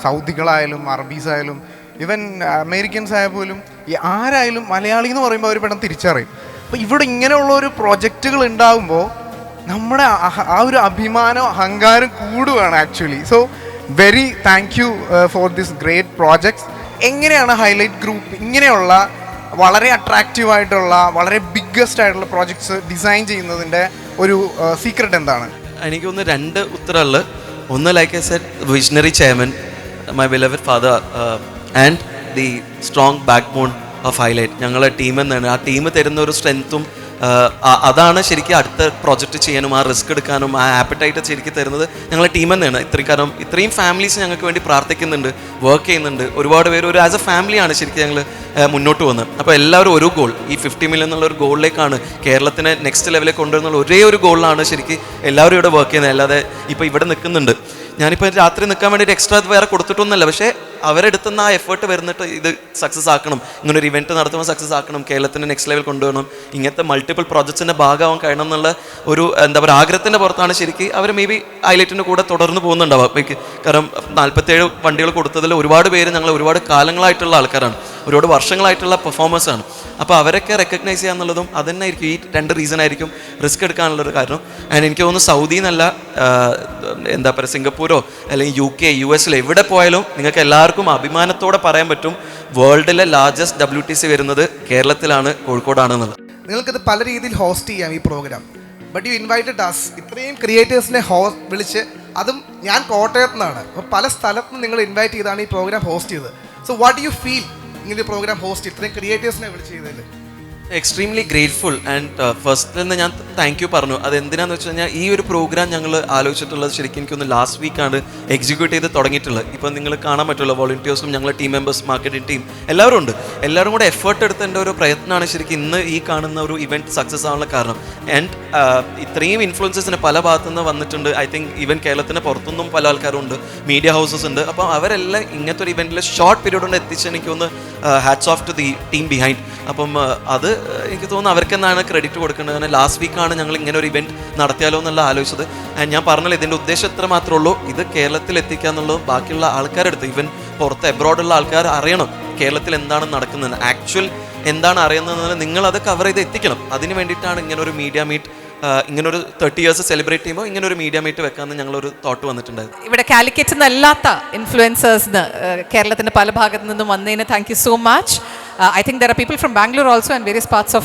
സൗദികളായാലും അറബീസ് ആയാലും ഈവൻ അമേരിക്കൻസ് ആയ പോലും ആരായാലും മലയാളി എന്ന് പറയുമ്പോൾ അവർ പെട്ടെന്ന് തിരിച്ചറിയും. അപ്പോൾ ഇവിടെ ഇങ്ങനെയുള്ള ഒരു പ്രോജക്റ്റുകൾ ഉണ്ടാകുമ്പോൾ നമ്മുടെ ആ ഒരു അഭിമാനം അഹങ്കാരം കൂടുകയാണ് actually. So very thank you for this great projects. എങ്ങനെയാണ് ഹൈലൈറ്റ് ഗ്രൂപ്പ് ഇങ്ങനെയുള്ള വളരെ അട്രാക്റ്റീവ് ആയിട്ടുള്ള വളരെ ബിഗ്ഗസ്റ്റ് ആയിട്ടുള്ള പ്രോജക്ട്സ് ഡിസൈൻ ചെയ്യുന്നതിൻ്റെ ഒരു സീക്രട്ട് എന്താണ്? എനിക്ക് ഒന്ന് 2 ഉത്തരമുള്ളത്. ഒന്ന് like I said visionary chairman my beloved father and the strong backbone of Highlight. ഞങ്ങളെ ടീം എന്നാണ്, ആ ടീം തരുന്ന ഒരു സ്ട്രെങ്ത്തും അതാണ് ശരിക്കും അടുത്ത പ്രോജക്റ്റ് ചെയ്യാനും ആ റിസ്ക് എടുക്കാനും ആ ആപ്പറ്റൈറ്റ് ശരിക്കും തരുന്നത് ഞങ്ങളെ ടീം തന്നെയാണ്. കാരണം ഇത്രയും ഫാമിലീസ് ഞങ്ങൾക്ക് വേണ്ടി പ്രാർത്ഥിക്കുന്നുണ്ട്, വർക്ക് ചെയ്യുന്നുണ്ട്. ഒരുപാട് പേര് ഒരു ആസ് എ ഫാമിലിയാണ് ശരിക്കും ഞങ്ങൾ മുന്നോട്ട് പോകുന്നത്. അപ്പോൾ എല്ലാവരും ഒരു ഗോൾ, ഈ 50 million എന്നുള്ള ഒരു ഗോളിലേക്കാണ്, കേരളത്തിനെ നെക്സ്റ്റ് ലെവലിലേക്ക് കൊണ്ടുവരുന്നുള്ള ഒരേ ഒരു ഗോളിലാണ് ശരിക്കും എല്ലാവരും ഇവിടെ വർക്ക് ചെയ്യുന്നത്. അല്ലാതെ ഇപ്പോൾ ഇവിടെ നിൽക്കുന്നുണ്ട്, ഞാനിപ്പോൾ രാത്രി നിൽക്കാൻ വേണ്ടിയിട്ട് എക്സ്ട്രാ വേറെ കൊടുത്തിട്ടൊന്നുമല്ല, പക്ഷേ അവരെടുത്തുന്ന ആ എഫേർട്ട് വരുന്നിട്ട് ഇത് സക്സസ് ആക്കണം, ഇങ്ങനൊരു ഇവൻറ്റ് നടത്തുമ്പോൾ സക്സസ് ആക്കണം, കേരളത്തിന് നെക്സ്റ്റ് ലെവൽ കൊണ്ടുവരണം, ഇങ്ങനത്തെ മൾട്ടിപ്പിൾ പ്രോജക്ട്സിൻ്റെ ഭാഗമാവാൻ കഴിയണം എന്നുള്ള ഒരു എന്താ പറയുക ആഗ്രഹത്തിൻ്റെ പുറത്താണ് ശരിക്കും അവർ മേ ബി ഹൈലൈറ്റിൻ്റെ കൂടെ തുടർന്ന് പോകുന്നുണ്ടാവാം. കാരണം 47 വണ്ടികൾ കൊടുത്തതിൽ ഒരുപാട് പേര് ഞങ്ങൾ ഒരുപാട് കാലങ്ങളായിട്ടുള്ള ആൾക്കാരാണ്, ഒരുപാട് വർഷങ്ങളായിട്ടുള്ള പെർഫോമൻസാണ്. അപ്പോൾ അവരൊക്കെ റെക്കഗ്നൈസ് ചെയ്യുക എന്നുള്ളതും അതന്നെ ആയിരിക്കും. ഈ 2 റീസൺ ആയിരിക്കും റിസ്ക് എടുക്കാനുള്ളൊരു കാരണം. ആൻഡ് എനിക്ക് തോന്നുന്നു സൗദി എന്നല്ല, എന്താ പറയുക, സിംഗപ്പൂരോ അല്ലെങ്കിൽ UK, US എവിടെ പോയാലും നിങ്ങൾക്ക് എല്ലാവർക്കും അഭിമാനത്തോടെ പറയാൻ പറ്റും വേൾഡിലെ ലാർജസ്റ്റ് WTC വരുന്നത് കേരളത്തിലാണ്, കോഴിക്കോടാണെന്നുള്ളത്. നിങ്ങൾക്കിത് പല രീതിയിൽ ഹോസ്റ്റ് ചെയ്യാം ഈ program, but you invited us, ഇത്രയും ക്രിയേറ്റേഴ്സിനെ വിളിച്ച്, അതും ഞാൻ കോട്ടയത്ത് നിന്നാണ്, അപ്പോൾ പല സ്ഥലത്ത് നിന്ന് നിങ്ങൾ ഇൻവൈറ്റ് ചെയ്താണ് ഈ പ്രോഗ്രാം ഹോസ്റ്റ് ചെയ്തത്. സോ വാട്ട് യു ഫീൽ ഇങ്ങനെ ഒരു പ്രോഗ്രാം ഹോസ്റ്റ് ഇത്രയും ക്രിയേറ്റേഴ്സിനെ വിളിച്ച് ചെയ്തതിൽ? Extremely grateful. ആൻഡ് ഫസ്റ്റിൽ നിന്ന് ഞാൻ താങ്ക് യു പറഞ്ഞു. അതെന്തിനാന്ന് വെച്ച് കഴിഞ്ഞാൽ ഈ ഒരു പ്രോഗ്രാം ഞങ്ങൾ ആലോചിച്ചിട്ടുള്ളത് ശരിക്കും എനിക്കൊന്ന് ലാസ്റ്റ് വീക്കാണ് എക്സിക്യൂട്ട് ചെയ്ത് തുടങ്ങിയിട്ടുള്ളത്. ഇപ്പം നിങ്ങൾ കാണാൻ പറ്റുമല്ലോ, വോളണ്ടിയേഴ്സും ഞങ്ങളെ ടീം മെമ്പേഴ്സ്, മാർക്കറ്റിംഗ് ടീം എല്ലാവരും ഉണ്ട്. എല്ലാവരും കൂടെ എഫേർട്ട് എടുത്തതിൻ്റെ ഒരു പ്രയത്നമാണ് ശരിക്കും ഇന്ന് ഈ കാണുന്ന ഒരു ഇവൻറ്റ് സക്സസ് ആവാനുള്ള കാരണം. ആൻഡ് ഇത്രയും ഇൻഫ്ലുവൻസസിന് പല ഭാഗത്തുനിന്ന് വന്നിട്ടുണ്ട്. ഐ തിങ്ക് ഈവൻ കേരളത്തിന് പുറത്തുനിന്നും പല ആൾക്കാരും ഉണ്ട്, മീഡിയ ഹൗസസ് ഉണ്ട്. അപ്പോൾ അവരെല്ലാം ഇങ്ങനത്തെ ഒരു ഇവൻറ്റിൽ ഷോർട്ട് പീരീഡ് കൊണ്ട് എത്തിച്ച് എനിക്ക് ഒന്ന് hats of two the team behind. അപ്പം അത് എനിക്ക് തോന്നുന്നു അവർക്ക് എന്നാണ് ക്രെഡിറ്റ് കൊടുക്കേണ്ടത്. കാരണം ലാസ്റ്റ് വീക്കാണ് ഞങ്ങൾ ഇങ്ങനെ ഒരു ഇവൻറ്റ് നടത്തിയാലോ എന്നുള്ള ആലോചിച്ചത്. ആൻഡ് ഞാൻ പറഞ്ഞല്ലോ, ഇതിൻ്റെ ഉദ്ദേശം എത്ര മാത്രമേ ഉള്ളൂ, ഇത് കേരളത്തിൽ എത്തിക്കുക എന്നുള്ളതും ബാക്കിയുള്ള ആൾക്കാരെടുത്ത്, ഈവൻ പുറത്ത് എബ്രോഡുള്ള ആൾക്കാർ അറിയണം കേരളത്തിൽ എന്താണ് നടക്കുന്നത്, ആക്ച്വൽ എന്താണ് അറിയുന്നതെന്ന് നിങ്ങളത് കവർ ചെയ്ത് എത്തിക്കണം. അതിന് വേണ്ടിയിട്ടാണ് ഇങ്ങനൊരു മീഡിയ മീറ്റ്, ഇങ്ങനൊരു 30 years സെലിബ്രേറ്റ് ചെയ്യുമ്പോൾ ഇങ്ങനൊരു മീഡിയ മീറ്റ് വെക്കാമെന്ന് ഞങ്ങളൊരു തോട്ട് വന്നിട്ടുണ്ടായിരുന്നു. ഇവിടെ കാലിക്കറ്റ് നിന്നല്ലാത്ത ഇൻഫ്ലുവൻസേഴ്സിന് കേരളത്തിൻ്റെ പല ഭാഗത്തു നിന്നും വന്നതിന് thank you so much. I think there are people from Bangalore also and various parts of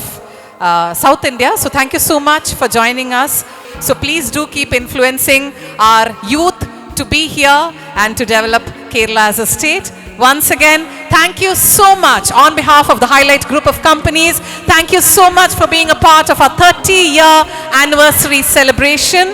South India. So thank you so much for joining us. So please do keep influencing our youth to be here and to develop Kerala as a state. Once again, thank you so much on behalf of the Highlight Group of Companies. Thank you so much for being a part of our 30-year anniversary celebration.